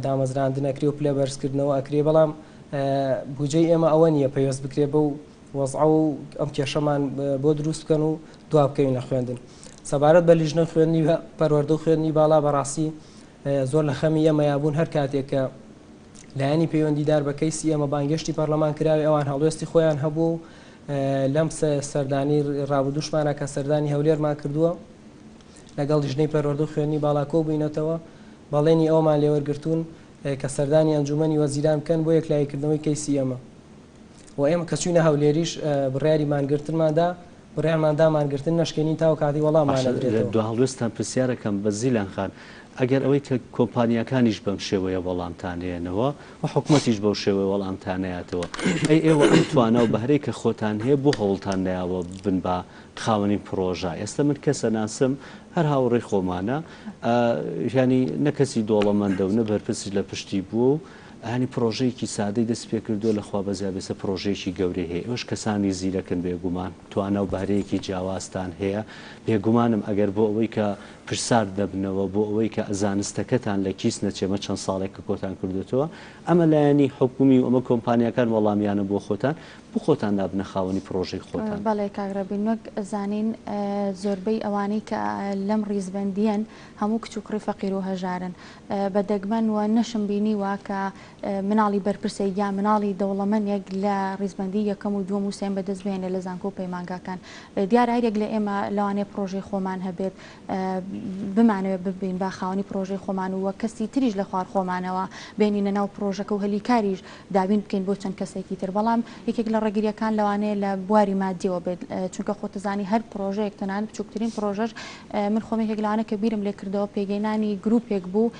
دامەزراندنەکری و پلە بەرزکردنەوە ئەکرێ بەڵام بودجەی ئێمە ئەوە نییە پەیوەست بکرێ بە و وەزع و ئەم کێشەمان بۆ دروست بکەن و دوا بکەوینە خوێندن سەبارەت بە لیژنە خوێندنی پەروەردە و خوێندنی باڵا بەڕاستی زۆر لە خەمی ئێمە یابوون هەر کاتێک کە لایەنی پەیوەندیدار بە کەیسی ئێمە بانگشتی پەرلەمان کراوی ئەوان هەڵوێستی خۆیان هەبوو لەم سەردانی ڕابردووشمانە کە سەردانی هەولێرمان کردووە لەگەڵ لیژنەی پەروەردە و خوێندنی باڵا کۆ بووینەتەوە بەڵێنی ئەومان لێوەرگرتوون کە سەردانی ئەنجومەنی وەزیران بکەن بۆ یەکلایەکردنەوەی کەیسی ئێمە و ئێمە کە چوینە هەولێریش بڕیاری مانگرتنماندا بڕیارماندا مانگرتن نەشکێنی تاو کاتی وەڵاممانەدرێت دو هەڵوێستان پرسیارەکەم بە زیلان خان ئەگەر ئەوەی کە کۆمپانیەکانیش بەم شێوەیە وەڵامتانێنەوە و حکوومەتیش بەو شێوەیە وەڵامتانەیەتەوە ئێوە ئەم توانە و بەهرەی کە خۆتان هەیە بۆ هەوڵتان نایەوە بن بە خاوەنی پرۆژە ئێستا من کەسە ناسم هەر هاوڕێی خۆمانە ینی نەکەسی دۆڵەمەندە و نەبەرپرسی لە پشتی بوو ئەنی پرۆژەیەکی سادەی دەست پێ کردووە لە خوا بەزیا بێسە پرۆژەیەکی گەورەی هەیە ئەوش کەسانی زیرەکن بێگومان توانە و بارەیەکی جیاوازتان هەیە بێگومانم ئەگەر بۆ ئەوەی کە پرسار دەبنەوە بۆ ئەوەی کە زانستەکەتان لە کیس نەچێمە چەند ساڵێک کە کۆتان کردوێتەوە ئەمە لایەنی حکومی و ئەمە کۆمپانیەکان وەڵامیانە بۆ خۆتان بۆ خۆتان دابنە خاوەنی پرۆژەی خۆتان بەڵێ کاگرەبین وەک زانین زۆربەی ئەوانەی کە لەم ڕیزبەندیەن هەموو کچ و کوڕی فەقیر و هەژارن بە دەگمەن و نەشم بینی وا کە مناڵی بەرپرسە یا مناڵی دەوڵەمەندێک لە ڕیزبەندی یەکەم و دووەم و سێم بەدەستبێنێ لە زانکۆ پەیمانگاکان دیارە هەرێک لە ئێمە لەوانەیە پرۆژەی خۆمان هەبێت بمانەوێت ببین با خاوەنی پرۆژەی خۆمان وە کەسی تریش لە خوار خۆمانەوە بێنینە ناو پرۆژەکە و هەلیکاریش دابین بکەین بۆ چەند کەسێکی تر بەڵام یەکێک لە ڕێگریەکان لەوانەیە لە بواری مادیەوە بێت چونکە خۆتەزانی هەر پرۆژەیەک تەنان بچووکترین پرۆژەش من خۆمێک لەوانە کە بیرم لێ کردەوە پێگەینانی گروپێک بوو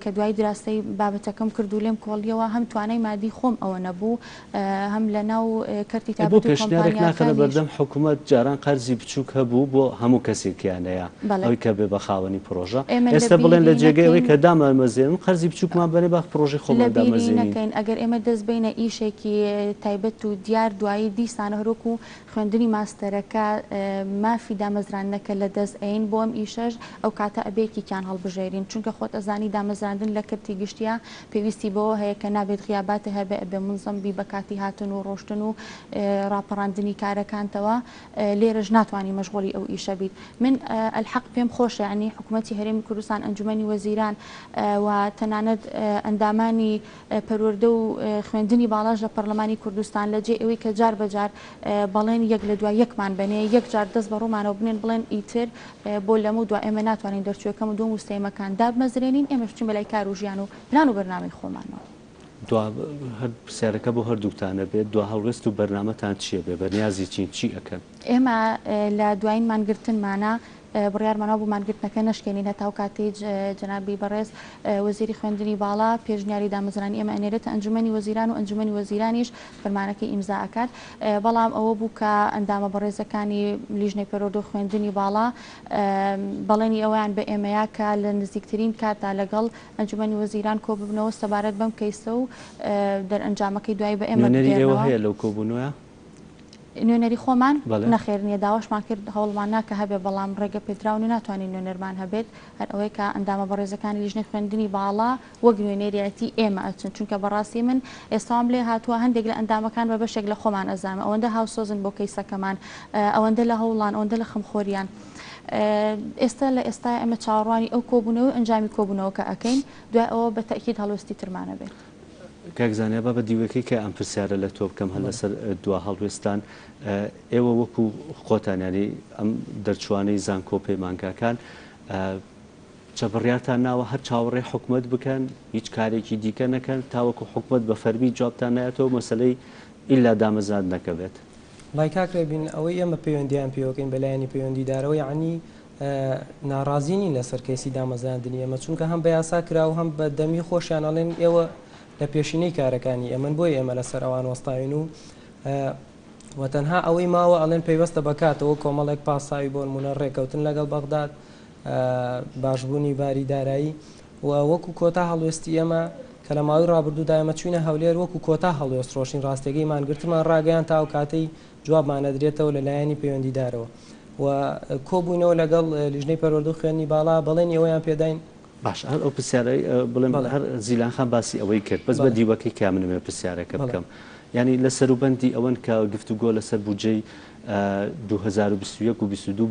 کە دوای دراستەی بابەتەکەم کرد و لێم کۆڵیەوە هەم توانای مادی خۆم ئەوە نەبوو هەم لە ناو کەرتی بۆ پێشنیارێک ناکەنە بەردەم حکوومەت جاران قەرزی بچووک هەبوو بۆ هەموو کەسێکیانەیە ئەوی کە بێ بە خاوەنی پرۆژە ئێستا بڵێن لە جێگەیەوەی کە دامەمەزێن قەرزی بچووکمان بەرێ باخ پرۆژەی خۆمان دامەزێنین ئەگەر ئێمە دەست بینە ئیشێکی تایبەت و دیار دوایی دیسانە هەرۆک و خوێندنی ماستەرەکە مافی دامەزرانەکە لە دەست ئەین بۆ ئەم ئیشەش ئەو کاتە ئەبێکیان هەڵبژێرین چونکە خۆت ئەزانی دامەزراندن لە کەرتی گشتیە پێویستی بەوە هەیە کە نابێت غیاباتە هەبێ ئەبێ منزەم بی بە کاتی هاتن و ڕۆشتن و ڕاپەڕاندنی کارەکانتەوە لێرەش ناتوانانی مەشغوڵی ئەو ئیشە بیت من الحەق پێم خۆشە ینی حکوومەتی هەرێمی کوردستان ئەنجومەنی وەزیران و تەنانەت ئەندامانی پەروەردە و خوێندنی باڵاش لە پەرلەمانی کوردستان لە جێ ئەوەی کە جار بەجار بەڵێن یەک لە دوای یەکمان بنێ یەک جار دەست بە ڕوومانەوە بنێن بڵێن ئیتر بۆ لەمە دو ئێمە ناتوانین دەرچوەکەم و دوم وستەیمەکان دابمەزرێنین ئێمە بچین بەلای کار و ژیان و پلان و بەرنامەی خۆمانەوە هەر پرسیارەکە بۆ هەردووکتانە بێت دو هەڵوێست و بەرنامەتان چییە بێ بەنیازی چی ئەکەن ئێمە لە دوایین مانگرتنمانە بڕیارمانەوە بۆ مانگرتنەکە نشکێنین هەتاو کاتی جەنابی بەڕێز وەزیری خوێندنی باڵا پێشنیاری دامەزرانی ئێمە ئەنێرێتە ئەنجومەنی وەزیران و ئەنجومەنی وەزیرانیش فەرمانەکەی ئیمزا ئەکات بەڵام ئەوە بوو کە ئەندامە بەڕێزەکانی لیژنەی پەروەردە و خوێندنی باڵا بەڵێنی ئەویان بە ئێمەیە کە لە نزیکترین کاتا لەگەڵ ئەنجومەنی وەزیران کۆ ببنەوە سەبارەت بەم کەیسە و دەرئەنجامەکەی دوای بە ئێمە ئێوە هەیە لەو کۆبوونەوە نوێنەری خۆمان نەخێرنیە داواشمان کرد هەوڵمان ناکە هەبێ بەڵام ڕێگە پێدراون و ناتوانین نوێنەرمان هەبێت هەر ئەوەی کە ئەندامە بەڕێزەکانی لیژنەی خوێندنی باڵا وەک نوێنێریەتی ئێمە ئەچن چونکە بەڕاستی من ئێستام لێ هاتووە هەندێک لە ئەندامەکان بە بەشێک لە خۆمان ئەزانمە ئەوەندە هاوسۆزن بۆ کەیسەکەمان ئەوەندە لە هەوڵان ئەوەندە لە خەمخۆریان ئێستا لە ئێستا ئەمە چاوەڕوانی ئەو کۆبوونەوە ئەنجامی کۆبوونەوە کە ئەەکەین دوای ئەوە بە تەکید هەڵوێستی ترمانە بێت کاکزانیا بە دیوەکەی کە ئەم پرسیارە لە تۆ بکەم هەر لەسەر دوا هەڵوێستان ئێوە وەکو خۆتانیانی ئەم دەرچوانەی زانکۆ پەیمانگاکان چەبڕیارتان ناوە هەر چاوەڕێ حکومت بکەن هیچ کارێکی دیکە نەکەن تاوەکو حکومت بە فەرمی جوابتان نایەتەوە مەسلەی ئیلا دامەزراند نەکەبێت. لای کاکرێبین ئەوەی ئێمە پەیوەندیان پێوەکەین بەلایەنی پەیوەندیدارەوە یعنی ناڕازینی لەسەر کەسی دامەزراندنی ئێمە چونکە هەم بە یاسا کرا و هەم بە دەمی خۆشیان ئەڵێن ئێوە لە پێشینەی کارەکانی ئەمن بۆی ئێمە لەسەر ئەوان وەستاوین و تەنها ئەوەی ماوە ئەڵێن پەیوەستە بکاتەوە کۆمەڵێک پاساوی بۆ نمونە ڕێکەوتن لەگەڵ بەغداد باشبوونی باری دارایی و وەکو کۆتا هەڵوێستی ئێمە کە لە ماوەی ڕابردوودا ئێمە چوینە هەولێر وەکو کۆتا هەڵوێست ڕۆشین ڕاستەکەیمان گرتمان ڕاگەیان تاو کاتەی جوابمانەدرێتەوە لەلایەنی پەیوەندیدارەوە و کۆبوونەوە لەگەڵ لیژنەی پەروەردە خوێنی باڵا بەڵێن ئەویان پێداین باش هەر ئەو پرسیارەی بڵێم هەر زیلان خان باسی ئەوەی کرد بەس بە دیوەکەی کامنمێ پرسیارەکە بکەم ینی لە سەروبەندی ئەوەن کە گفتوگۆ لەسەر بودجەی 2021 و 22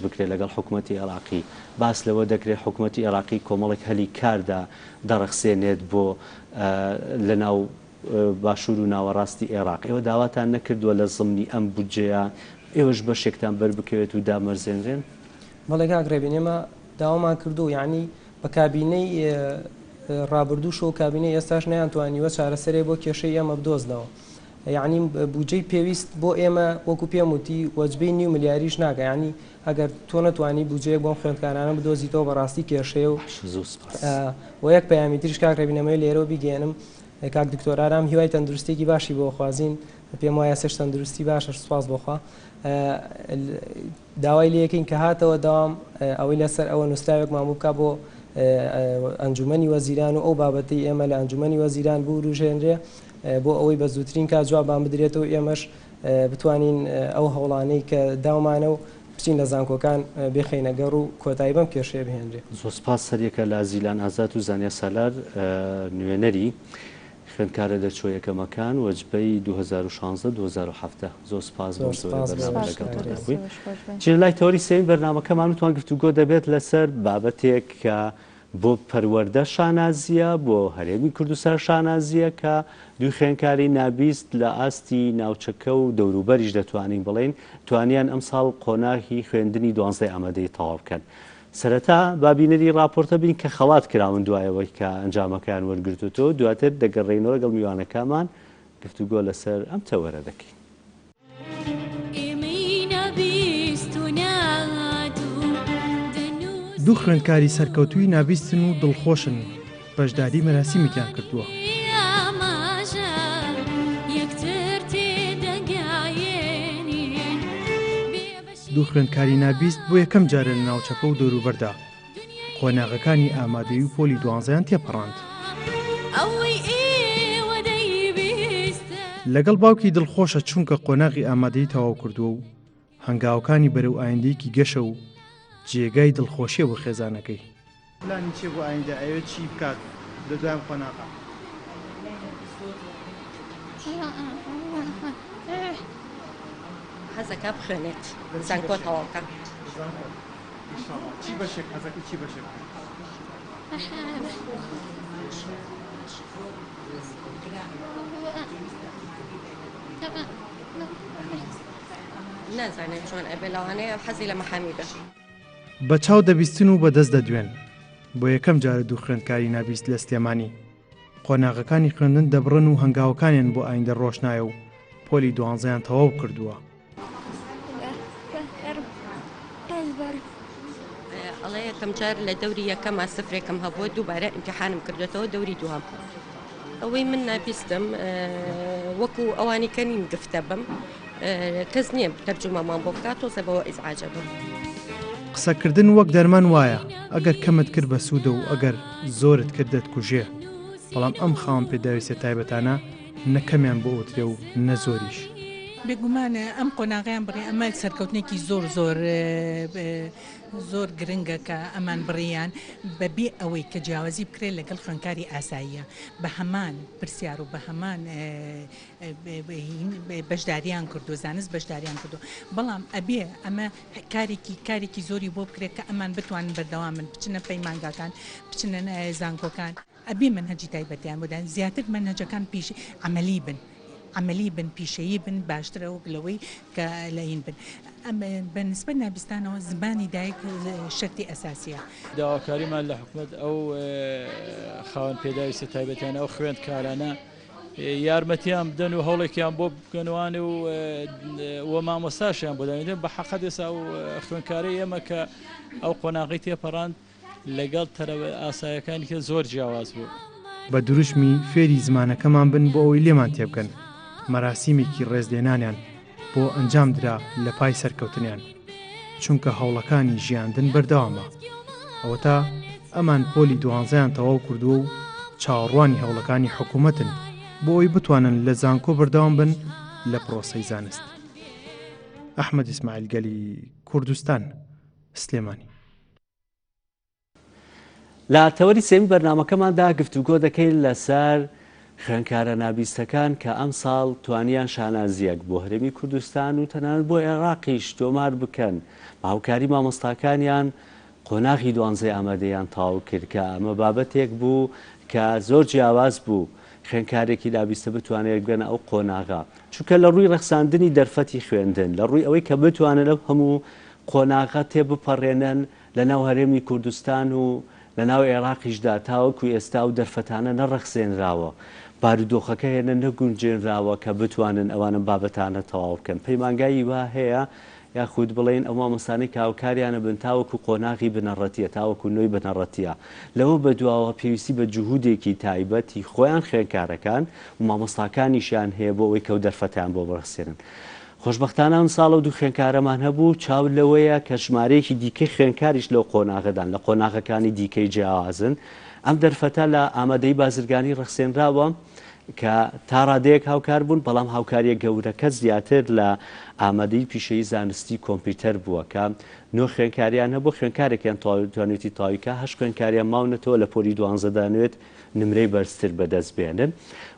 بکرێت لەگەڵ حکوومەتی عێراقی باس لەوە دەکرێت حکوومەتی عێراقی کۆمەڵێک هەلی کاردا دەڕەخسێنێت بۆ لە ناو باشوور و ناوەڕاستی عێراق ئێوە داواتان نەکردووە لە زمنی ئەم بودجەیە ئێوەش بەشێکتان بەربکەوێت و دامەرزێنرێن بەڵێ کاکرێبین ئێمە داوامان کردو یعنی بە کابینەی ڕابردوو شۆ کابینەی ئێستاش نەیانتوانیوە چارەسەرێ بۆ کێشەی ئێمە بدۆزنەوە یعنی بودجەی پێویست بۆ ئێمە وەکو پێم وتی وەجبەی 9 ملیاریش ناکە ینی ئەگەر تۆ نەتوانی بودجەیە بۆم خوێندکارانە بدۆزیتەوە بەڕاستی کێشەیە و یەک پەیامی تریش کاکرێبینەمەی لێرەوە بیگەێنم کاک دکتۆرارام هیوای تەندروستێکی باشی بۆ خوازین پێم وایە سێش تەندروستی باشە سوپاس بۆخوا داوای لەکەین کە هاتەوە داوام ئەوەی لەسەر ئەوە نووسراوێکمان بکە بۆ ئەنجومەنی وەزیران و ئەو بابەتی ئێمە لە ئەنجومەنی وەزیران بوروژێنرێ بۆ ئەوەی بە زووترین کا جوابان بدرێتەوە ئێمەش بتوانین ئەو هەوڵانەی کە داومانە و بچین لە زانکۆکان بخەینە گەڕ و کۆتایی بەم کێشەیە بهێنرێ. زۆر سپاس سەرەکە لە زیلان ئازاد و زانیا سالار نوێنەری خوێندکارە دەرچۆ یەکەمەکان وەجبەی 2016-2017 زۆر سپاس چین لای تەوەری سێوین بەرنامەکەمان وتوان گفتوگۆ دەبێت لەسەر بابەتێک کە بۆ پەروەردە شانازیە بۆ هەرێمی کوردستان شانازیە کە دوو خوێندکاری نابیست لە ئاستی ناوچەکە و دەوروبەریش دەتوانین بڵێن توانیان ئەم ساڵ قۆناغی خوێندنی 12 ئامادەی تەواو بکەن. سەرەتا بابینەری راپۆرتە بین کە خەڵات کراون دوایەوەی کە ئەنجامەکان وەرگرتوتەوە دواتر دەگەڕێنەوە لەگەڵ میوانەکەمان گفتوگۆ لەسەر ئەم تەوەرە دەکەین. دوو خوێندکاری سەرکەوتووی نابیستن و دڵخۆشن بەشداری مەراسیمێکیان کردووە. دوو خوێندکاری نابیست بۆ یەکەم جارە لە ناوچەکە و دەوروبەردا قۆناغەکانی ئامادەی و پۆلی دوانزەیان تێپەڕاند. لەگەڵ باوکی دڵخۆشە چونکە قۆناغی ئامادەی تەواو کردووە و هەنگاوەکانی بەرەو ئایندەیەکی گەشە و جێگای دڵخۆشیە بۆ خێزانەکەی. پلانی چێ بۆ ئایندە ئەوێ چی بکات لە دوایم قۆناغا؟ حەزەکە بخوێنێت زانکۆ تەواوکە. چی بەشێک حەزەکە چی بەشێک؟ نازانێت چۆن ئەبێ لەوانەیە حەزی لە مەحامیدە. بە چاو دەبیستن و بەدەست دەدوێن بۆ یەکەم جارە دوو خوێندکاری نابیست لە سلێمانی قۆناغەکانی خوێندن دەبڕن و هەنگاوەکانیان بۆ ئایندە ڕۆشنایە و پۆلی دوانزەیان تەواو کردووە. ئەڵێ یەکەم جار لە دەوری یەکەما سفرێکم هەبووە دووبارە ئیمتیحانم کردوێتەوە دەوری دووەم. ئەوەی من نابیستم وەکو ئەوانی کە نیم گفتە بم کەس نییە تەرجومەمان بۆ بکات تۆزە بەوە ئیزعاجە بم. قسەکردن وەک دەرمان وایە ئەگەر کەمت کرد بە سوودە و ئەگەر زۆرت کردت کوژێ بەڵام ئەم خاوەن پێداویستە تایبەتانە نەکەمیان بۆ ئۆترێ و نەزۆریش. بێگومانە ئەم قۆناغیان بڕێ ئەمە سەرکەوتنێکی زۆر گرنگە کە ئەمان بڕیان بەبێ ئەوەی کە جیاوازی بکرێت لەگەڵ خوێندکاری ئاساییە بە هەمان پرسیار و بە هەمان بەشداریان کردو زانست بەشداریان کردو بەڵام ئەبێ ئەمە کارێکی زۆری بۆ بکرێت کە ئەمان بتوانن بەردەوامن بچنە پەیمانگاکان بچنە زانکۆکان. ئەبێ منهەجی تایبەتیان بدەن زیاتر منهەجەکان پیش عملی بن پیشەیی بن باشترەوە لەوەی کە لەین بن بەنسبە نابستانەوە زمانی دایک شەرتی ئەساسیە داواکاریمان لە حکوومەت ئەو خاوەن پێداویستە تایبەتیانە ئەو خوێندکارانە یارمەتیان بدەن و هەوڵێکیان بۆ بکەنوانێ و مامۆستاشیان بۆدانیدن بە حەقەت ئێستا و خوێندکاری ئێمە کە ئەو قۆناغی تێپەڕاند لەگەڵ تەرە ئاسایەکانی کە زۆر جیاواز بوو بە دروشمی فێری زمانەکەمان بن بۆ ئەوەی لێمان تێبکەن مەراسیمێکی ڕێزلێنانیان بۆ ئەنجام درا لە پای سەرکەوتنیان چونکە هەوڵەکانی ژیاندن بەردەوامە ئەوە تا ئەمان پۆلی 12یان تەواو کردووە و چاوەڕوانی هەوڵەکانی حکوومەتن بۆ ئەوی بتوانن لە زانکۆ بەردەوام بن لە پرۆسەی زانست. ئەحمەد ئیسماعیل گەلی کوردستان سلێمانی. لە تەوەری سێمی بەرنامەکەماندا گفتوگۆ دەکەین لەسەر خوێندکارە نابیستەکان کە ئەم ساڵ توانیان شانازیەک بۆ هەرێمی کوردستان و تەنانەت بۆ عێراقیش تۆمار بکەن بە هاوکاری مامۆستاکانیان قۆناغی 12 ئامادەیان تاو کرد کە ئەمە بابەتێک بوو کە زۆر جیاواز بوو خوێندکارێکی نابیستە بتوانێت بگەنە ئەو قۆناغا چونکە لە ڕووی ڕەخساندنی دەرفەتی خوێندن لە ڕووی ئەوەی کە بتوانن لەو هەموو قۆناغا تێبپەڕێنن لە ناو هەرێمی کوردستان و لە ناو عێراقیشدا تاوەکو ئێستا و دەرفەتانە نەڕەخسێنراوە بارودۆخەکە هێنە نەگونجێنراوە کە بتوانن ئەوانم بابەتانە تەواو بکەن پەیمانگایی وا هەیە یاخود بڵێن ئەو مامۆستانەی کاوکاریانە بن تاوەکو قۆناغی بنەڕەتیە تاوەکو نوۆی بنەڕەتیە لەوە بەدواوە پێویستی بە جوهودێکی تایبەتی خۆیان خوێندکارەکان و مامۆستاکانیشیان هەیە بۆ ئەوەی کەو دەرفەتیان بۆ بڕخسێنن خۆشبەختانە ئەم ساڵە دوو خوێندکارەمان هەبوو چاو لەوەیە کە ژمارەیەکی دیکەی خوێندکاریش لەو قۆناغەدان لە قۆناغەکانی دیکەی جیاوازن ئەم دەرفەتە لە ئامادەی بازرگانی ڕخسێنراوە کە تا ڕادەیەک هاوکار بوون بەڵام هاوکاریە گەورەکە زیاتر لە ئامادەی پیشەی زانستی کۆمپیوتەر بووە کە نۆ خوێندکاریان هەبوو خوێندکارێکیان توانێتی تاویکە هەشت خوێندکاریان ماونەتەوە لە پۆلی 12 دانوێت نمرەی بەرزتر بەدەست بێنن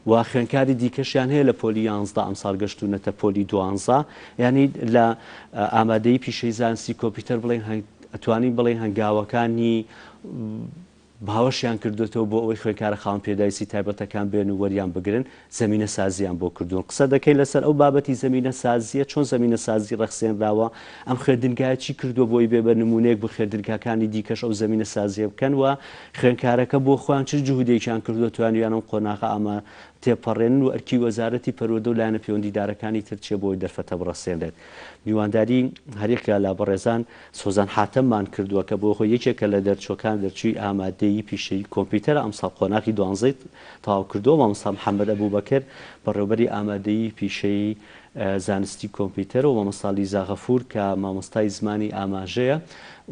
و خوێندکاری دیکەشیان هەیە لە پۆلی 11 ئەمساڵ گەشتوونەتە پۆلی 12 ینی لە ئامادەی پیشەی زانستی کۆمپیوتەر بڵێن ئەتوانین بڵێن هەنگاوەکانی باوەشیان کردوێتەوە بۆ ئەوەی خوێندکارە خاوەن پێداویستی تایبەتەکان بێن و وەریان بگرن زەمینە سازیان بۆ کردوون قسە دەکەین لەسەر ئەو بابەتی زەمینە سازیە چۆن زەمینە سازی ڕەخسێنراوە ئەم خوێندنگایە چی کردووە بۆی بێ بە نمونەیەک بۆ خوێندنگاکانی دیکەش ئەو زەمینە سازیە بکەن و خوێندکارەکە بۆ خۆیان چ جوهودێکیان کردووە توانیان ئەم قۆناغە ئەمە تێپەڕێنن و ئەرکی وەزارەتی پەروەردە و لایەنە پەیوەندیدارەکانی تر چێ بۆی دەرفەتە بڕەسێنرێت میوانداری هەرێکە لە بەڕێزان سۆزان حاتەممان کردووە کە بۆ خۆی یەکێکە لە دەرچۆکان دەرچووی ئامادەیی پیشەی کۆمپیوتەر ئەمساڵ قۆناغی 12 تەواو کردووە مامۆستا محەممەد ئەبوبەکر بەڕێوەبەری ئامادەیی پیشەی زانستی کۆمپیوتەر و مامۆستا لیزا غەفور کە مامۆستای زمانی ئاماژەیە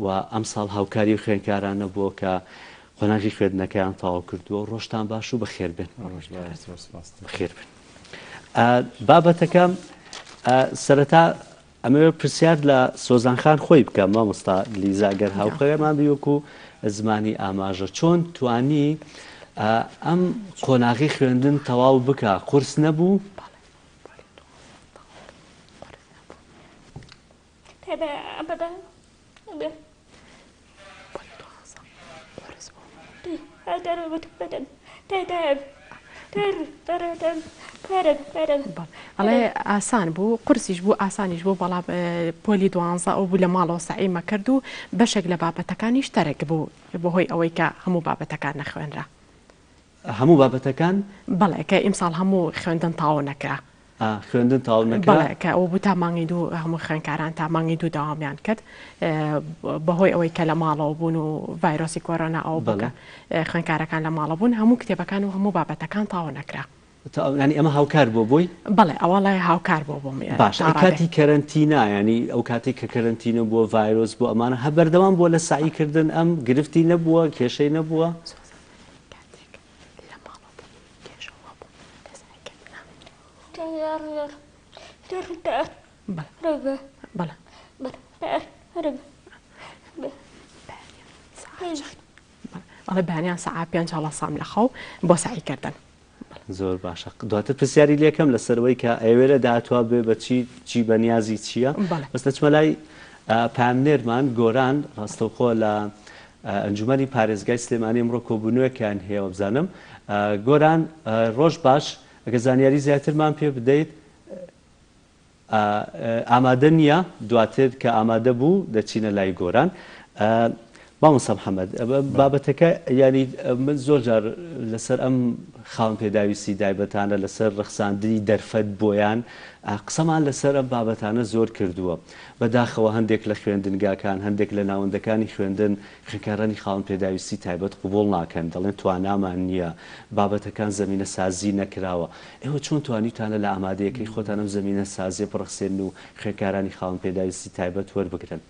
و ئەمساڵ هاوکاری خوێندکارانە بووە کە قۆناغی خوێندنەکەیان تەواو کردووە و ڕۆژتان باش و بەخێر بن بەخێر بن بابەتەکە سەرەتا ئەمە پرسیار لە سۆزانخان خۆی بکە مامۆستا لیزاگەر هاوکەرێمان بیوەکو زمانی ئاماژە چۆن توانی ئەم قۆناغی خوێندن تەواو بکە قورس نەبوو ئەڵێ ئاسان بوو قورسیش بوو ئاسانیش بوو بەڵام پۆلی 12 ئەو بوو لە ماڵەوە سعیمە کرد و بەشێک لە بابەتەکانیش تەرەک بوو بەهۆی ئەوەی کە هەموو بابەتەکان نەخوێنرا هەموو بابەتەکان بەڵێ کە ئیمساڵ هەموو خوێندن تاو نەکرا خوێندن تاو نەکرا کە ئەو بوو تا مانگی دوو هەموو خوێندکاران تا مانگی دوو داوامیان کرد بەهۆی ئەوەی کە لە ماڵەوە بوون و ڤایرۆسی کۆرۆنا ئەو بکە خوێندکارەکان لە ماڵە بوون هەموو کتێبەکان و هەموو بابەتەکان تاو نەکرا ینی ئەمە هاوکار بۆ بۆی بەڵێ ئەوە لای هاوکار بۆ بۆم باش کاتی کەرنتینا ینی ئەو کاتێک کە کەرنتینە بووە ڤایرۆس بۆ ئەمانە هەبەردەوام بۆ لە سعیکردن ئەم گرفتی نەبووە کێشەی نەبووە ئەڵێ بەیانیان سەعات 5 سام لە خەو بۆ سعیکردن زۆر باشە دواتر پرسیاری لێکەم لەسەرەوەی کە ئەوێرە داهاتوا بێ بە چی بەنیازی چییە بەستە چمە لای پامنێرمان گۆران ڕاستەوخۆ لە ئەنجومەنی پارێزگای سلێمانی ئەمڕۆ کۆبوونەوەکیان هەیە بزانم گۆران ڕۆژ باش ئەگە زانیاری زیاترمان پێ بدەیت ئامادە نییە دواتر کە ئامادە بوو دەچینە لای گۆران مامۆستا محەممەد بابەتەکە ینی من زۆر جار لەسەر ئەم خاوەن پێداویستی دایبەتانە لەسەر ڕەخساندنی دەرفەت بۆیان قسەمان لەسەر ئەم بابەتانە زۆر کردووە بەداخەوە هەندێک لە خوێندنگاکان هەندێک لە ناوەندەکانی خوێندن خوێندکارانی خاوەن پێداویستی تایبەت قوبوڵ ناکەن دەڵێن توانامان نییە بابەتەکان زمینە سازی نەکراوە ئێوە چۆن توانیتانە لە ئامادەیەکەی خۆتان ئەم زمینە سازیە بڕخسێن و خوێندکارانی خاوەن پێداویستی تایبەت وەربگرن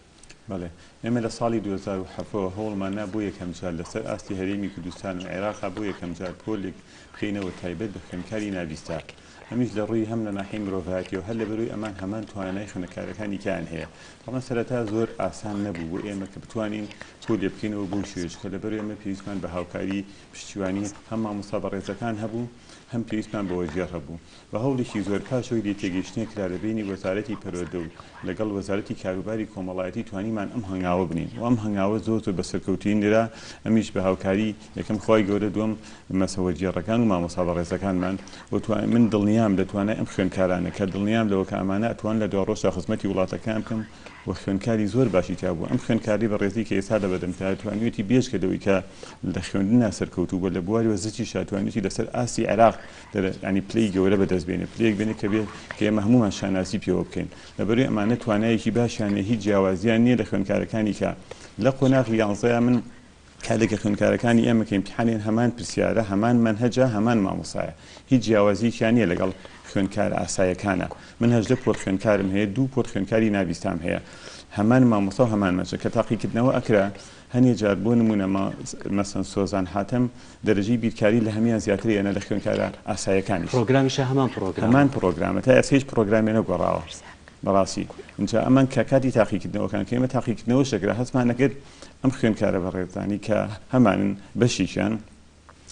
بەڵێ ئێمە لە ساڵی 2007 هەوڵمان بۆ یەکەم جار لەسەر ئاستی هەرێمی کوردستان و عێراقا بۆ یەکەم جار پۆلێک بخینەوە تایبەت بە خوێندکاری ناویستار ئەمیش لە ڕووی هەم لە ناحیەی مرۆڤایەتیەوە هەر لە بەرووی ئەمان هەمان توانای خوێندکارەکانی کیان هەیە بەڵام سەرەتا زۆر ئاسان نەبوو بۆ ئێمە کە بتوانین پۆلێ بکەینەوە بۆ شوێژ کە لە بەروی ئێمە پێویستمان بە هاوکاری پشتیوانی هەم مامۆستا بەڕێزەکان هەبوو هەم پێویستمان بە وەزیر هەبوو بە هەوڵێکی زۆر کاشەوەی لێ تێگەیشتنی کرارەبینی وەزارەتی پەروەردە و لەگەڵ وەزارەتی کاروباری کۆمەڵایەتی توانیمان ئەم هەنگاوە بنین و ئەم هەنگاوە زۆر بە سەرکەوتین لێرا ئەمیش بە هاوکاری یەکەم خۆی گەورە دووەم مەسەوەجێڕەکان و مامۆستا بەڕێزەکانمان من دڵنیام دەتوانێت ئەم خوێندکارانە کە دڵنیام لەوە کە ئەمانە ئەتوان لە دواڕۆژدا خزمەتی وڵاتەکان بکەم و خوێندکاری زۆر باشی تا بوو ئەم خوێندکاری بە ڕێزی کە ئێستا لە بەدەمتا توانیوێتی بێژکەدەوەی کە لە خوێندنا سەرکەوتوو بە لە بواری وەزەکی شاتوانێتی لەسەر ئاسی عێراق ینی پلەی گەورە بەدەستبێنێ پلەیەک بێنێت کە بێت کە ئێمە هەمومان شاناسی پێوە بکەین لەبەروی ئەمانە توانایەکی باشیانە هیچ جیاوازیان نییە لە خوێندکارەکانی کە لە قۆناغ یانزەیە من کاتێککە خوێندکارەکانی ئێمە کە امتحانێن هەمان پرسیارە هەمان منهەجە هەمان مامۆسایە هیچ جیاوازییان نییە لەگەڵ خوێندکار ئاسایەکانە من هەژدە پۆر خوێندکارم هەیە دوو پۆر خوێندکاری ناویستام هەیە هەمان مامۆستا و هەمان مەچە کە تاقیکردنەوە ئەکرا هەنێ جار بۆ نمونە مەسەن سۆزان حاتەم دەرەجەی بیرکاری لە هەمیان زیاتر ئێنە لە خوێندکارە ئاسایەکانی پرۆگرامیش هەمان پرۆگرامە تا ئەسێش پرۆگرامێ نەگۆڕاوە بەڕاستی اینجا ئەمان کە کاتی تاقیکردنەوەکان کە ئێمە تاقیکردنەوە شەکرا هەستمان نەکرد ئەم خوێندکارە بەڕێزانی کە هەمانن بەشیشان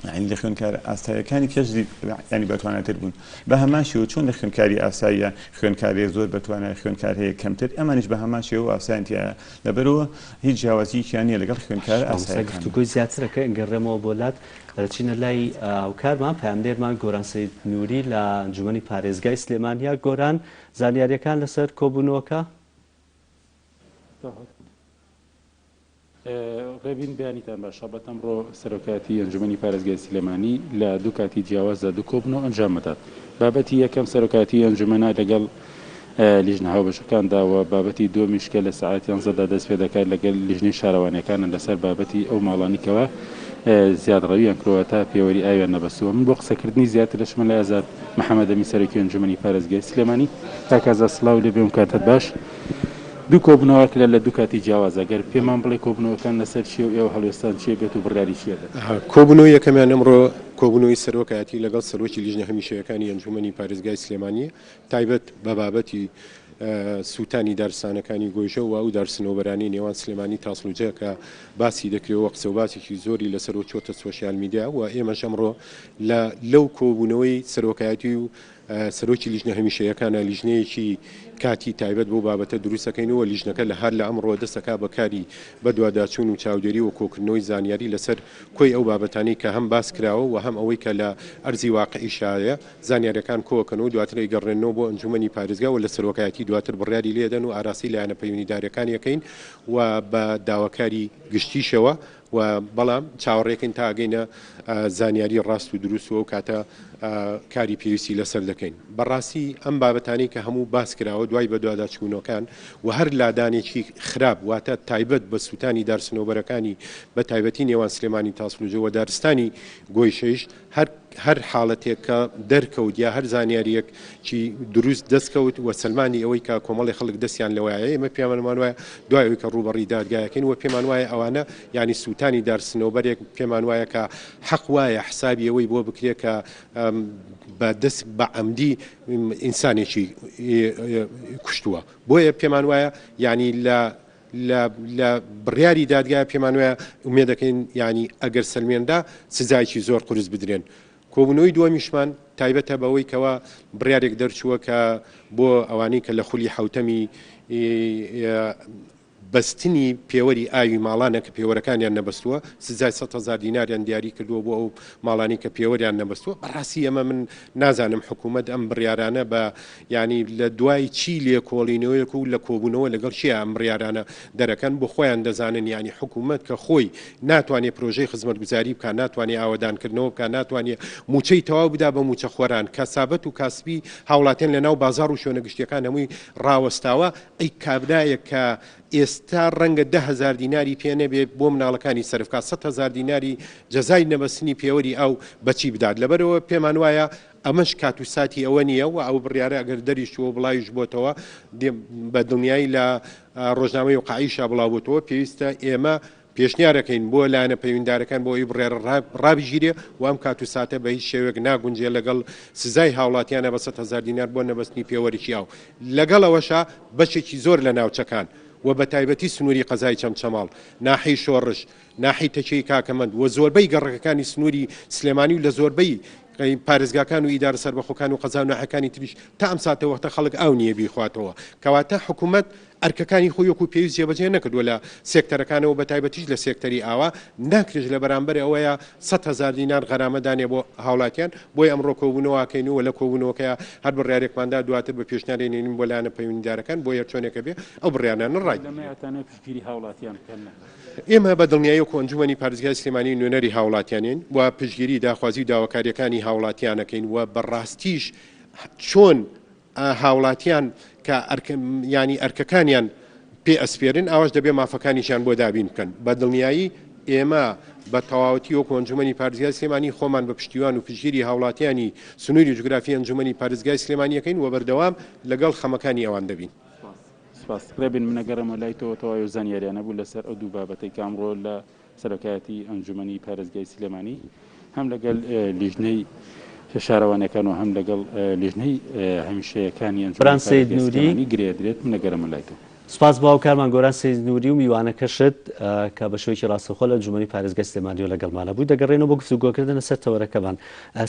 یعنی لە خوێندکار ئاساییەکانی کەس ینی بەتوانێتر بوون بە هەمان شێوە چۆن لە خوێندکاری ئاساییە خوێندکاری زۆر بەتوانای خوێندکار هەیە کەمتر ئەمانیش بە هەمان شێوە ئاسانتیایە لەبەرەوە هیچ جیاوازییان نیە لەگەڵ خوێندکار ئاساییەکان گفتوگۆی زیاترەکە ئەنگەڕێمەوە بۆلات دەچینە لای هاوکارمان پەیامدێرمان گۆران سەید نووری لە ئەنجومەنی پارێزگای سلێمانیا گۆران زانیاریەکان لەسەر کۆبوونەوەکە ڕێبین بیانیتان باشە بەتەم ڕۆ سەرۆکاتی ئەنجومەنی پارێزگای سلێمانی لە دوو کاتی جیاوازدا دوو کۆبوونەوە ئەنجامدات بابەتی یەکەم سەرۆکاتی ئەنجومەنە لەگەڵ لیژنە هاوبەشەکانداوە بابەتی دۆ میشکە لە سەعاتیان زەدا دەست پێ دەکات لەگەڵ لیژنەی شارەوانیەکانە لەسەر بابەتی ئەو ماڵانیکەوە زیادڕەویان کرۆوە تا پێوەری ئاویان نەبەسووە من بۆ قسەکردنی زیاتر لەشمە لە ئازاد محەممەدەمی سەرۆکی ئەنجومەنی پارێزگای سلێمانی کاکازا سڵاو لێ بێم کاتت باش دوو کۆبوونەوەک لە دوو کاتی جیاوازەگەر پێمان بڵێ کۆبوونەوەکان لەسەر چی و ئێوە هەڵوێستان چێ بێت و بڕیاری چێدە کۆبوونەوە یەکەمیان ئەمڕۆ کۆبوونەوەی سەرۆکایەتی لەگەڵ سەرۆکی لیژنە هەمیشەیەکانی ئەنجومەنی پارێزگای سلێمانی تایبەت بە بابەتی سووتانی دارستانەکانی گۆیژە و ئەو دارسنەوەبەرانی نێوان سلێمانی تاسڵوجە کە باسی دەکرێتەوە قسە و باسێکی زۆری لەسەر و چۆتە سۆشیال میدیا و ئێمەش ئەمڕۆ لەو کۆبوونەوەی سەرۆکایەتی و سەرۆکی لیژنە هەمیشەیەکانە لیژنەیەکی کاتی تایبەت بۆ بابەتە دروستەکەینەوە لیژنەکە لە هەر لە ئەمڕۆ دەستەکا بەکاری بە دوواداچوون و چاودێری و کۆکردنەوەی زانیاری لەسەر کۆی ئەو بابەتانی کە هەم باس کراوە و هەم ئەوەی کە لە ئەرزی واقعی شایە زانیاریەکان کۆکەنەوە دواتر گەڕێنەوە بۆ ئەنجومەنی پارێزگا و لە سەرۆکایەتی دواتر بڕیاری لێدەن و ئاراسی لایەنە پەیوەندیداریەکان یەکەین و بە داواکاری گشتیشەوە و بەڵام چاوەڕێکن تا ئەگەینە زانیاری ڕاست و دروست و کاتە کاری پێویستی لەسەر دەکەین بەڕاستی ئەم بابەتانی کە هەموو باس کراوە دوای بە دوواداچوونەکان و هەر لادانێکی خراپ واتە تایبەت بە سووتانی دارسنەوەبەرەکانی بە تایبەتی نێوان سلێمانی تاسڵوجە و دارستانی گۆیشەیش هەر حاڵەتێک کە دەرکەوت یا هەر زانیاریەک چی دروست دەستکەوت و سلمانی ئەوەی کە کۆمەڵی خەڵک دەستیان لەوایە ئێمە پێمانمان وایە دوایەوەی کە ڕوبەڕی دادگایەکەین و پێمان وایە ئەوانە ینی سووتانی دارسنەوەبەرێک پێمان وایە کە حەق وایە حسابی ئەوەی بۆ بکرێت کە بە دەست بە عەمدی ئینسانێکی کوشتووە بۆیە پێمان وایە ینی لە بڕیاری دادگای پێمان وایە ئومێ دەکەین ینی ئەگەر سلمێندا سزایکی زۆر قورس بدرێن کۆبوونەوەی دووەمیشمان تایبەتە بەوەی کەوە بڕیارێک دەرچووە کە بۆ ئەوانەی کە لە خولی حوتەمی بەستنی پێوەری ئاوی ماڵانە کە پێوەرەکانیان نەبەستووە سزای 100,000 دیناریان دیاری کردووە بۆ ئەو ماڵانی کە پێوەریان نەبەستووە بەڕاستی ئەمە من نازانم حکوومەت ئەم بڕیارانە بە ینی لە دوای چی لێ کۆڵینەوەیەک و لە کۆبوونەوە لەگەڵ چیە ئەم بڕیارانە دەرەکەن بۆ خۆیان دەزانن ینی حکوومەت کە خۆی ناتوانێت پرۆژەی خزمەتگوزاری بکە ناتوانێت ئاوەدانکردنەوە بکە ناتوانێت موچەی تەواو بدا بە موچە خۆران کەسابەت و کاسبی هاوڵاتیان لە ناو بازار و شوێنە گشتیەکان هەمووی ڕاوەستاوە ئەی کابرایە کە ئێستا ڕەنگە 10,000 دیناری پێنەبێ بۆ مناڵەکانی سەرفکە 100,000 دیناری جەزای نەبەستنی پێوەری ئەو بەچی بدات لەبەرەوە پێمان وایە ئەمەش کات و ساتی ئەوە نییە و ئەو بڕیارە ئەگەر دەریشتووە بڵاویش بۆتەوە بە دڵنیایی لە ڕۆژنامەی و قایشا بڵاوبووتەوە پێویستە ئێمە پێشنیارەکەین بۆ لایەنە پەیوەنددارەکان بۆ ئەوی بڕێرە ڕابژیرێ و ئەم کات و ساتە بە هیچ شێوەیەک ناگونجێ لەگەڵ سزای هاوڵاتیانە بە 100,000 دینار بۆ نەبەستنی پێوەرێکی ئاو لەگەڵەوەشە بەشێکی زۆر لە ناوچەکان و بە تایبەتی سنووری قەزای چەمچەماڵ ناحی شۆڕش ناحی تەچەی کاکەمەند و زۆربەی گەڕەکەەکانی سنووری سلێمانی و لە زۆربەی پارێزگاکان و ئیدارە سەربەخۆکان و قەزا و ناحەکانی تریش تا ئەم ساتە وەختە خەڵک ئاو نییە بیخواتەوە کەواتە حکوومەت ئەرکەکانی خۆی وەکو پێویست جێبەجێ نەکردووە لە سێکتەرەکانەوە بە تایبەتیش لە سێکتەری ئاوا ناکرێت لە بەرامبەر ئەوەیە 100,000 دینار غەرامەدانێ بۆ هاوڵاتیان بۆی ئەمڕۆ کۆبوونەوەکەینەوە لە کۆبوونەوەکەیە هەر بڕیارێکماندا دواتر بە پێشنیارێنین بۆ لایەنە پەیوەندیدارەکان بۆ یەکچۆنێکە بێ ئەو بڕیانانە ڕای ئێمە بە دڵنیایی و ئەنجومەنی پارێزگای سلێمانی نوێنەری هاوڵاتیانین و پشتگیری داخوازی و داواکاریەکانی هاوڵاتیانەکەین و بەڕاستیش چۆن هاوڵاتیان کە ینی ئەرکەکانیان پێ ئەسپێرن ئاواش دەبێ مافەکانیشان بۆ دابین بکەن بە دڵنیایی ئێمە بە تەواوەتی وەکو ئەنجومەنی پارێزگای سلێمانی خۆمان بە پشتیوان و پشتگیری هاوڵاتیانی سنووری جوگرافی ئەنجومەنی پارێزگای سلێمانیەکەین و بەردەوام لەگەڵ خەمەکانی ئەوان دەبین سپاسڕێبین منەگەڕەمە لای تۆ زانیاریانە بوو لەسەر ئەو دوو بابەتەی کامڕۆ لە سەرۆکایەتی ئەنجومەنی پارێزگای سلێمانی هەم لەگەڵ لیژنەی شارەوانەکان و هەم لەگەڵ لیژنەی هەمیشەیەکانی ئەنجومەنی پارێزگای گرێدرێت منەگەڕەمە لای تۆ سپاس باو کارمان گۆران سید نووری و میوانەکەشت کە بە شێوەیەکی ڕاستەوخۆ لە ئەنجومەنی پارێزگای سلێمانی و لەگەڵمانە بووی دەگەڕێنەوە بۆ گفتوگۆکردنە سەر تەوەرەکەمان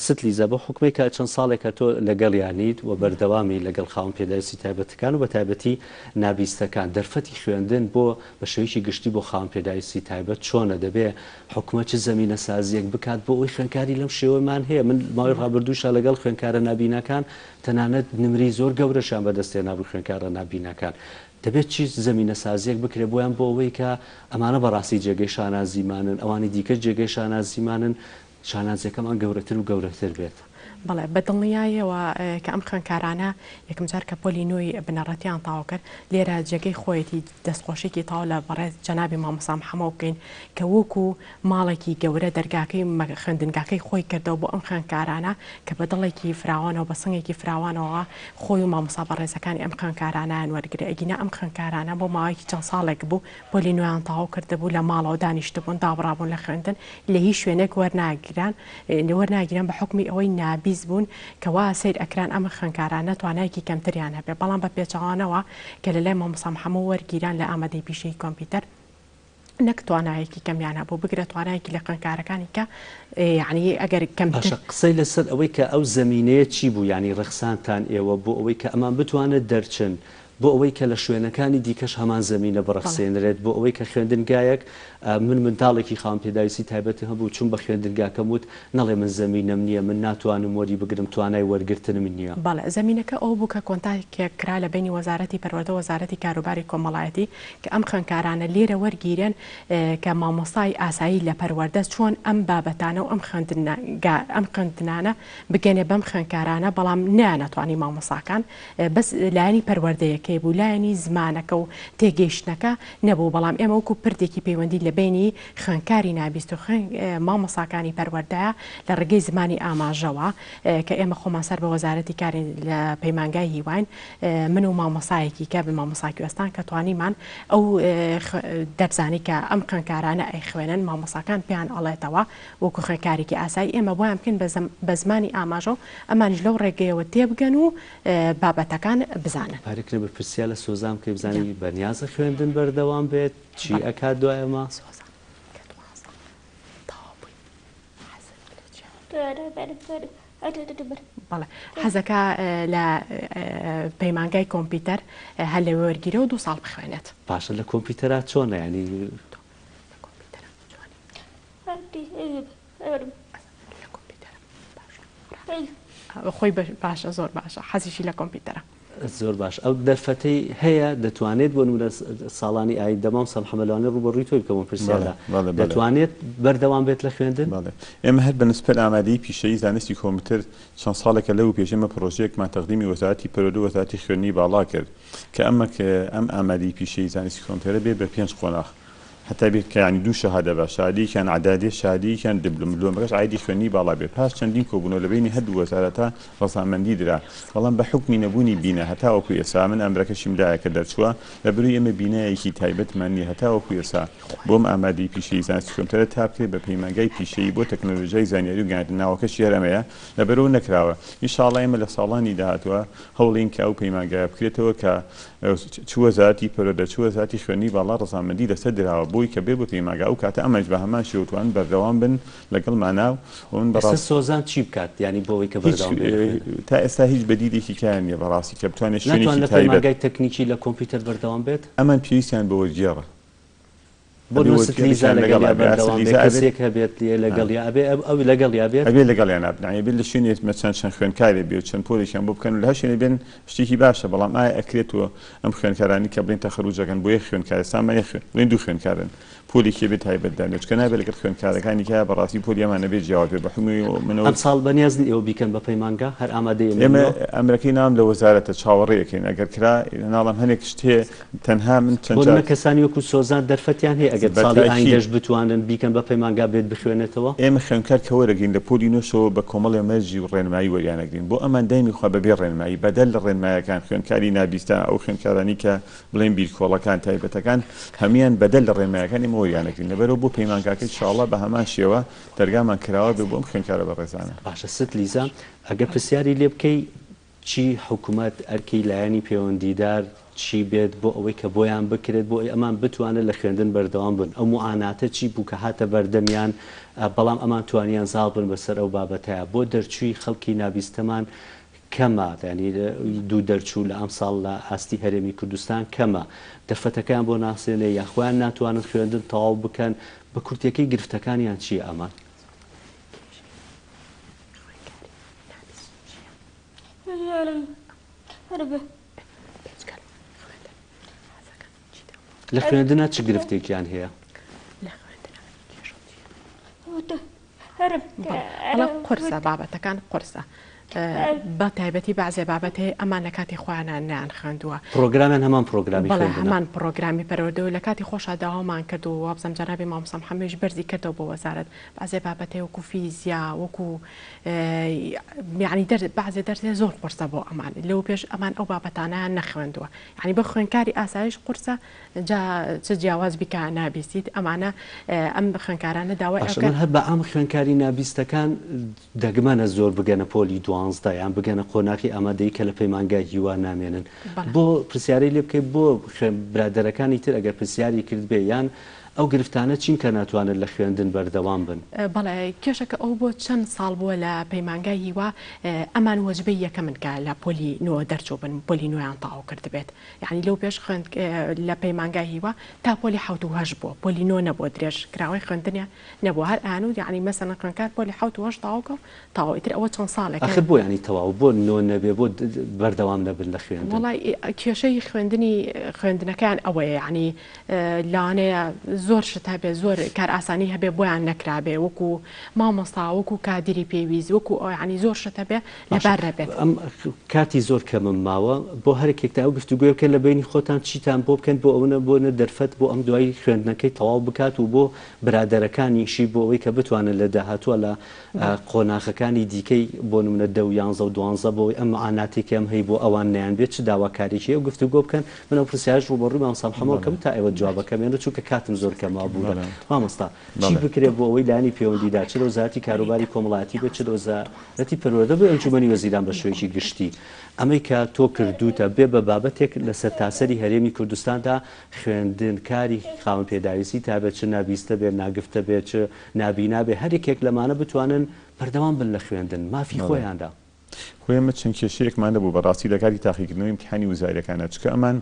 ست لیزە بۆ حکومەی کە چەند ساڵێکە تۆ لەگەڵیانیت و بەردەوامی لەگەڵ خاوەن پێداویستی تایبەتەکان و بە تایبەتی نابیستەکان دەرفەتی خوێندن بۆ بە شێوەیەکی گشتی بۆ خاوەن پێداویستی تایبەت چۆنە دەبێ حکومەت چ زەمینە سازیەک بکات بۆ ئەوی خوێندکاری لەم شێوەمان هەیە من ماوەی ڕابردووشە لەگەڵ خوێندکارە نابینەکان تەنانەت نمری زۆر گەورەشان بەدەستێنا بوو خوێندکارە نابینەکان دەبێت چی زەمینە سازیەک بکرێ بۆیان بۆ ئەوەی کە ئەمانە بەڕاستی جێگەی شانازیمانن ئەوانی دیکە جێگەی شانازیمانن شانازیەکەمان گەورەتر و گەورەتر بێت. بەڵێ بەدڵنیایەوە کە ئەم خوێندکارانە یەکەم جار کە پۆلی نوێی بنەڕەتیان تاوا کرد لێرە جێگەی خۆیەتی دەستخۆشێکی تاوا لە بەڕێز جەنابی مامۆستا محەمەد بکەین کە وەکو ماڵێکی گەورە دەرگاکەی خوێندنگاکەی خۆی کردەوە بۆ ئەم خوێندکارانە کە بە دڵێکی فراوانەوە بە سنگێکی فراوانەوە خۆی و مامۆستا بەڕێزەکانی ئەم خوێندکارانیان وەرگرە ئەگینا ئەم خوێندکارانە بۆ ماوەیەکی چەند ساڵێک بوو پۆلی نوێیان تاوا کردبوو لە ماڵەوە دانیشتبوون دابڕابوون لە خوێندن لە هیچ شوێنێک وەرناگیران بە حکمی ئەوەی نابیست بوون کەوا سیر ئەکران ئەمە خوێندکارانە توانایەکی کەمتریان هەبێ بەڵام بە پێچەوانەوە کە لە لای مامۆستا محەمەد وەرگیران لە ئامادەی پیشەی کۆمپیوتەر نەک توانایەکی کەمیان هەبوو بگرێت توانایەکی لە خوێندکارەکانی کە یعنی ئەگەر کەمتر قسەی لەسەر ئەوەی کە ئەو زەمینەیە چی بوو ینی ڕخسانتان ئێوە بۆ ئەوەی کە ئەمان بتوانێت دەرچن بۆ ئەوەی کە لە شوێنەکانی دیکەش هەمان زەمینە بڕخسێنرێت بۆ ئەوەی کە خوێندنگایەک من منداڵێکی خاوەن پێداویستی تایبەتی هەبوو چون بە خوێندنگاکەم وت نەڵێ من زەمینەم نییە من ناتوانم وەری بگرم توانای وەرگرتنم نییە. بەڵێ زەمینەکە ئەو بوو کە کۆنتاکێک کرا لە بینی وەزارەتی پەروەردە وەزارەتی کاروباری کۆمەڵایەتی کە ئەم خوێندکارانە لێرە وەرگیرن کە مامۆستای ئاسایی لە پەروەردە چۆن ئەم بابەتانە و ئەم خوێندنانە بگەنێ بەم خوێندکارانە بەڵام نانەتوانی مامۆستاکان بەس لایەنی پەروەردەیەکەی بوو لایەنی زمانەکە و تێگەیشتنەکە نەبوو بەڵام ئێمە وەکو پردێکی پەیوەندی لە بینی خوێندکاری نابیست و مامۆستاکانی پەروەردەیە لە ڕێگەی زمانی ئاماژەوە کە ئێمە خۆمان سەر بە وەزارەتی کاری لە پەیمانگای هیوان من و مامۆستایەکی کە بە مامۆستا کوێستان کە توانیمان ئەو دەبزانی کە ئەم خوێندکارانە ئەی خوێنن مامۆستاکان پێیان ئەڵێتەوە وەکو خوێندکارێکی ئاسایی ئێمە بۆیان بکەین بە زمانی ئاماژە و ئەمانیش لەو ڕێگەیەوە تێبگەن و بابەتەکان بزانن. پارێکنە بە پرسیار لە سۆزام کە بزانانی بەنیازە خوێندن بەردەوام بێت چی ئەکات دوایەمە؟ بەڵێ حەزەکە لە پەیمانگای کۆمپیوتەر هەر لە وەرگیرە و 2 ساڵ بخوێنێت پاشە لە کۆمپیوتەرا چۆنە ینی خۆی باشە زۆر باشە حەزیشی لە کۆمپیوتەرە زۆر باش ئەو دەرفەتەی هەیە دەتوانێت بۆ نمونە ساڵانی ئای دەمام سەڵ حەمەلوانە ڕوبەڕووی تۆی بکەم پرسیارە دەتوانێت بەردەوام بێت لە خوێندن ئێمە هەر بە نسبەت ئامادەی پیشەیی زانستی کۆمپیوتەر چەند ساڵێکە لەو پێشەمە پرۆژەیەکمان تەقدیمی وەزارەتی پەروەردە و وەزارەتی خوێندنی باڵا کرد کە ئەم ئامادەی پیشەیی زانستی کۆمپیوتەرە بێت بە 5 قۆناغ حتى بێت کە ینی 2 شەهادە بە شادیکیان عدادێ شادیکیان دبلۆمەکەش عیدی خوێنی باڵا بێت پاش چەندین کۆبوونەوە لە بینی هەردوو وەزارەتە ڕەسامەندی درا بەڵام بە حکمی نەبوونی بینە هەتا وەکو ئێستا من ئەمرەکەشیم دایە کە دەرچووە لە بروی ئێمە بینایەکی تایبەتمان نیە هەتا وەکو ئێستا بۆم ئامادەی پیشەیی زانستی کۆمپیوتەرە تا بکرێت بە پەیمانگای پیشەیی بۆ تەکنۆلۆژیای زانیاری و گەیاندناوەکەشی هەرەمەیە لەبەرەوە نەکراوە ئینشاڵڵا ئێمە لە ساڵانی داهاتوە هەوڵین کە ئەو پەیمانگایە بکرێتەوە کە چ وەزارەتی پەروەردە چ وەزارەتی خوێندنی باڵا ڕەسامەندی لەسەر دراوە بۆی کە بێ بۆ پەیمانگا ئەو کاتە ئەمەش بە هەمان شێوتوان بەردەوام بن لەگەڵمانە و من بەڕاستی سۆزان چی بکات ینی بۆەوەی کە بەردەوام تا ئێستا هیچ بەدیدێکی کیان نیە بەڕاستی کە بتوانێت شوێنێکی پەیمانگای تەکنیکی لە کۆمپیوتەر بەردەوام بێت ئەمان پێویستیان بە وەرگێڕە بۆ لیزا لەگەڵ بێت لەگەڵیا ئەبێ ئەو لەگەڵیا بێت ئەبێ لەگەڵیان نابنایە بێت لە شوێنێت مەچەند چەند خوێنکارێ بێ چەند پۆلێکیان بۆ بکەن لە هەشێنێ بێن شتێکی باشە بەڵام ئایا ئەکرێتەوە ئەم خوێنکارانی کە بڵین تەخەروجەکەن بۆ یەک خوێنکارستانمان بڵین 2 خوێنکارن پۆلێکی بێت تایبەتدانێت چکە نابێت لەگەڵ خوێنکارەکانی کە بەڕاستی پۆلیەمانە بێت جیاواز بێ بە هەمووی منەوە ئەم ساڵ بەنیازنی ئێوە بیکەن بە پەیمانگا هەر ئامادەیە ئێمە ئەمریکای نام لە وەزارەتە چاوەڕێیەکەین ئەگەر کرا ناڵم هەنێک شتێ تەنها من چەند کەسانی وەکو سۆزان دەرفەتیان هەیە ئەگەر ساڵی ئاینگەش بتوانن بیکەن بە پەیمانگا بێت بخوێنێتەوە ئێمە خوێنکار کە وەرەگرین لە پۆلی نوێشەوە بە کۆمەڵی مەرجی و ڕێنمایی وەریانەگرین بۆ ئەمان دایمی خوا بەبێ ڕێنمایی بەدەل لە ڕێنمایەکان خوێنکاری نابیستە ئەو خوێنکارانی کە بڵێن بیرکۆڵەکان تایبەتەکان هەمیان بەدەل لە ڕێنمایەکان ئێمە وەریانەگرین لەبەرەوە بۆ پەیمانگاکەی ئینشاڵڵا بە هەمان شێوە دەرگامان کراوە بێ بۆم خوێنکارە بەڕێزانە باشە ست لیزا ئەگەر پرسیاری لێ بکەی چی حکوومەت ئەرکی لایەنی پەیوەندیدار چی بێت بۆ ئەوەی کە بۆیان بکرێت بۆ ئەمان بتوانێت لە خوێندن بەردەوام بن ئەو معاناتە چی بوو کە هاتە بەردەمیان بەڵام ئەمان توانیان زاڵ بن بەسەر ئەو بابەتەیە بۆ دەرچووی خەڵکی نابیستەمان کەمە ینی دوو دەرچوو لە ئەم ساڵ لە ئاستی هەرێمی کوردستان کەمە دەرفەتەکان بۆ ناسێنێ یاخوایان ناتوانن خوێندن تەواو بکەن بە کورتەکەی گرفتەکانیان چی ئەمان لە خوێندنە چ گرفتێکیان هەیە قورسە بابەتەکان قورسە بە تایبەتی بەعزێ بابەت هەیە ئەمان لە کاتی خۆیانان نیان خوێندووە پرۆگرامیان هەمان پرۆگرامی هەمان پرۆگرامی پەروەردە لە کاتی خۆشە داوامان کرد و وابزەم جەنابی مامۆستا محەممەدیش بەرزی کردەوە بۆ وەزارەت بەعزێ بابەت هەیە وەکو فیزیا وەکو یعنی بەعزێ دەرسێ زۆر قورسە بۆ ئەمان لەو پێش ئەمان ئەو بابەتانیان نەخوێندووە یعنی بە خوێنکاری ئاسایش قورسە چ جیاواز بیکە نابیستیت ئەمانە ئەم خوێنکارانە داوای هەر بە ئەم خوێنکاری نابیستەکان دەگمەنە زۆر بگەنە پۆلی یان بگەنە قۆناقی ئامادەی کە لە پەیمانگای هیوا نامێنن بۆ پرسیاری لێ بکەیت بۆ برادەرەکانی تر ئەگەر پرسیاری کرد بێ یان ئەو گرفتانە چین کە ناتوانن لە خوێندن بەردەوام بن بەڵێ کێشەکە ئەو بۆ چەند ساڵ بووە لە پەیمانگای هیوا ئەمان وەجبەی یەکە من کە لە پۆلی نوۆ دەرچوو بن پۆلی نوۆیان تاو کرد بێت یعنی لەو پێش خوێند لە پەیمانگای هیوا تا پۆلی 7 بووە پۆلی نۆ نەبووە درێژ کراوەی خوێندنیە نەبووە هەر ئانوود یعنی مەسەڵەن خوێندکار پۆلی 7 تاوکە تاوەیتر ئەوە چەند ساڵێک ئەخر بۆ ینی تەواو بۆ نۆ نەبێ بۆ بەردەوام نەبن لە خوێندن وڵای کێشەی خوێندنەکان ئەوەیە یعنی لاوانەیە زۆر شت هەبێ زۆر کار ئاسانی هەبێ بۆیان نەکرابێ وەکو مامۆستا وەکو کادری پێویست وەکو ینی زۆر شت هەبێ لەبار نەبێت ئەم کاتی زۆر کەمم ماوە بۆ هەرێکێکتا ئەو گفتوگوێ بکەن لە بینی خۆتان چیتان بۆ بکەن بۆ ئەوە بۆنە دەرفەت بۆ ئەم دوای خوێندنەکەی تەواو بکات و بۆ برادەرەکانیشی بۆ ئەوەی کە بتوانن لە داهاتووە لە قۆناغەکانی دیکەی بۆ نمونە 10 و 11 و 12 بۆی ئەم معاناتێکی ئەم هەیە بۆ ئەوان نەیان بێت چ داواکاریی ئەو گفتوگۆ بکەن من ئەو پرسیارش ڕوبەڕووی مامۆستا محەممەد کەم تا ئێوە جوابەکەمێنە چونکە کاتم زۆر کە مابووە مامۆستا چی بکرێت بۆ ئەوەی لانی پەیوەندیدا چ لە وەزارەتی کاروباری کۆمەڵایەتی بێت چ لە وەزارەتی پەروەردە بۆ ئەنجومەنی وەزیران بە شێوەیەکی گشتی ئەمەی کە تۆ کردوتە بێ بە بابەتێک لە سەرتاسەری هەرێمی کوردستاندا خوێندنکاری خاوەن پێداویستی تابێت چ نابیستە بێت ناگفتە بێت چ نابینا بێ هەرێکێک لەمانە بتوانن بەردەوام بن لە خوێندن مافی خۆیاندا خۆیمە چەند کێشەیەکمان دەبوو بەڕاستی لە کاتی تاقیکردنەوەی امتحانی وزارەکانە چکە ئەمان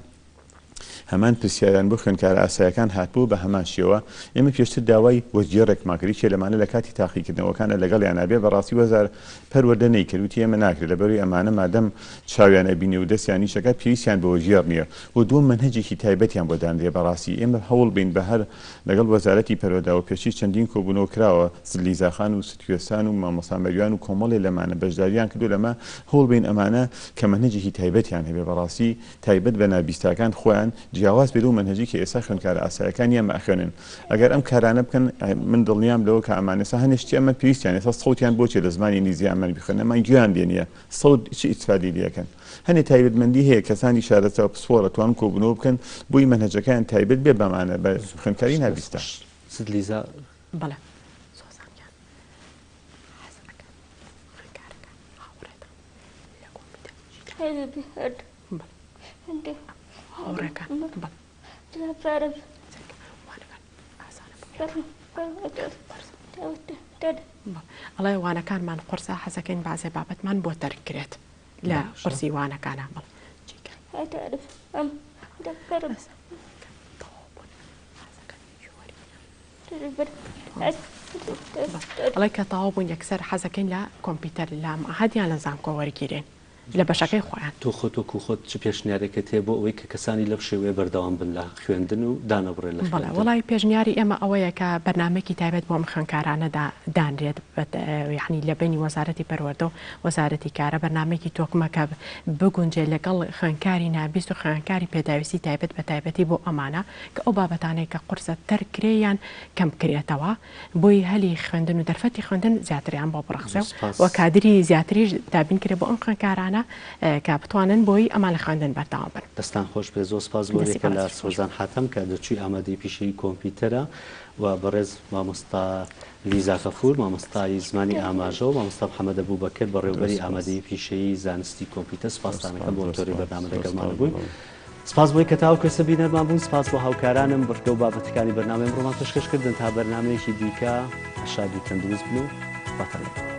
هەمان پرسیاریان بۆ خوێندکارە ئاسایەکان هاتبوو بە هەمان شێوە ئێمە پێشتر داوای وەرگێڕێکماکردی کێ لەمانە لە کاتی تاقیکردنەوەکانە لەگەڵ یانابێ بەڕاستی وەزار پەروەردە نەیکردوتی ئێمە ناکرێت لەبەروی ئەمانە مادەم چاویان ئەبینێ و دەستیان نیشەکە پێویستیان بە وەرگێڕ نییە و دووەم منهەجێکی تایبەتیان بۆ دانرێ بەڕاستی ئێمە هەوڵ بین بە هەر لەگەڵ وەزارەتی پەروەردە و پێشی چەندین کۆبوونەوە کراوە لیزاخان و ستوێسان و مامۆسامەریان و کۆمەڵێ لەمانە بەشداریان کردو لەمە هەوڵ بین ئەمانە کە منهەجێکی تایبەتیان هەبێ بەڕاستی تایبەت بە نابیستاکان خۆیان جیاواز بێت و منهەجی کە ئێستا خوێندکارە ئاسایەکان یان ئەخوێنن ئەگەر ئەم کارانە بکەن من دڵنیام لەوە کە ئەمانەسا هەنێشتی ئەمە پێویستیان ئێستا سەوتیان بۆچێ لە زمانی نیزی ئەمان بخوێن ئەمان گویان دێنیە سەوت چی ئیسفادی لەکەن هەنێ تایبەتمەندی هەیە کەسانی شارەچاو پسپۆرە توان کۆبوونەوە بکەن بۆی منهەجەکان تایبەت بێ بەمانە بە خوێندکاری نابیستە لیزا بەڵێ هاوڕێکان ئەڵێ وانەکانمان قورسا حەزەکەین بازێ بابەتمان بۆ دەرکرێت لە قورسی وانەکانە بڵ ئەڵێ کە تەواو بوون یەکسەر حەزەکەین لە کۆمپیوتەر لە مەعهەدیان لە زانکۆ وەرگیرێن لە بەشەکەی خۆیان تۆ خۆت چ پێشنیارێکت هەیە بۆ ئەوەی کە کەسانی لەو شێوەیە بەردەوام بن لە خوێندن و دانەبڕێن لە بەڵێ وڵی پێشنیاری ئێمە ئەوەیە کە بەرنمێکی تایبەت بۆ ئەم خوێندکارانەدا دانرێت یعنی لە بینی وەزارەتی پەروەردە و وەزارەتی کارە بەرنمێکی تۆکمەکە بگونجێ لەگەڵ خوێندکاری نابیست و خوێندکاری پێداویستی تایبەت بە تایبەتی بۆ ئەمانە کە ئەو بابەتانەی کە قورسە تەرکرێیان کەم کرێتەوە بۆی هەلی خوێندن و دەرفەتی خوێندن زیاتریان بۆ بڕخسە و کادری زیاتریش دابین کرێ بۆ ئەم خوێندکارانە کە بتوانن بۆی ئەمان لە خوێندن بەردەوام بن دەستان خۆش بێ زۆر سپاس بۆ ێکە لە سۆزان حاتەم کە دەچووی ئامادەی پیشەی کۆمپیوتەرە و بەڕێز مامۆستا لیزا غەفور مامۆستای زمانی ئاماژە و مامۆستا محەممەد ئەبوبەکر بەڕێوەبەری ئامادەی پیشەی زانستی کۆمپیوتەر سپاسدانەکەم بۆ تۆری بەرنامە لەگەڵمان بووین سپاس بۆی کە تاو کەسە بینەرمان بوون سپاس بۆ هاوکارانم بڕکە و بابەتەکانی بەرنامەی ڕۆمان پێشکەشکردن تا بەرنمەیەکی دیکە شاد و تەندروست بن و بەتەڵێت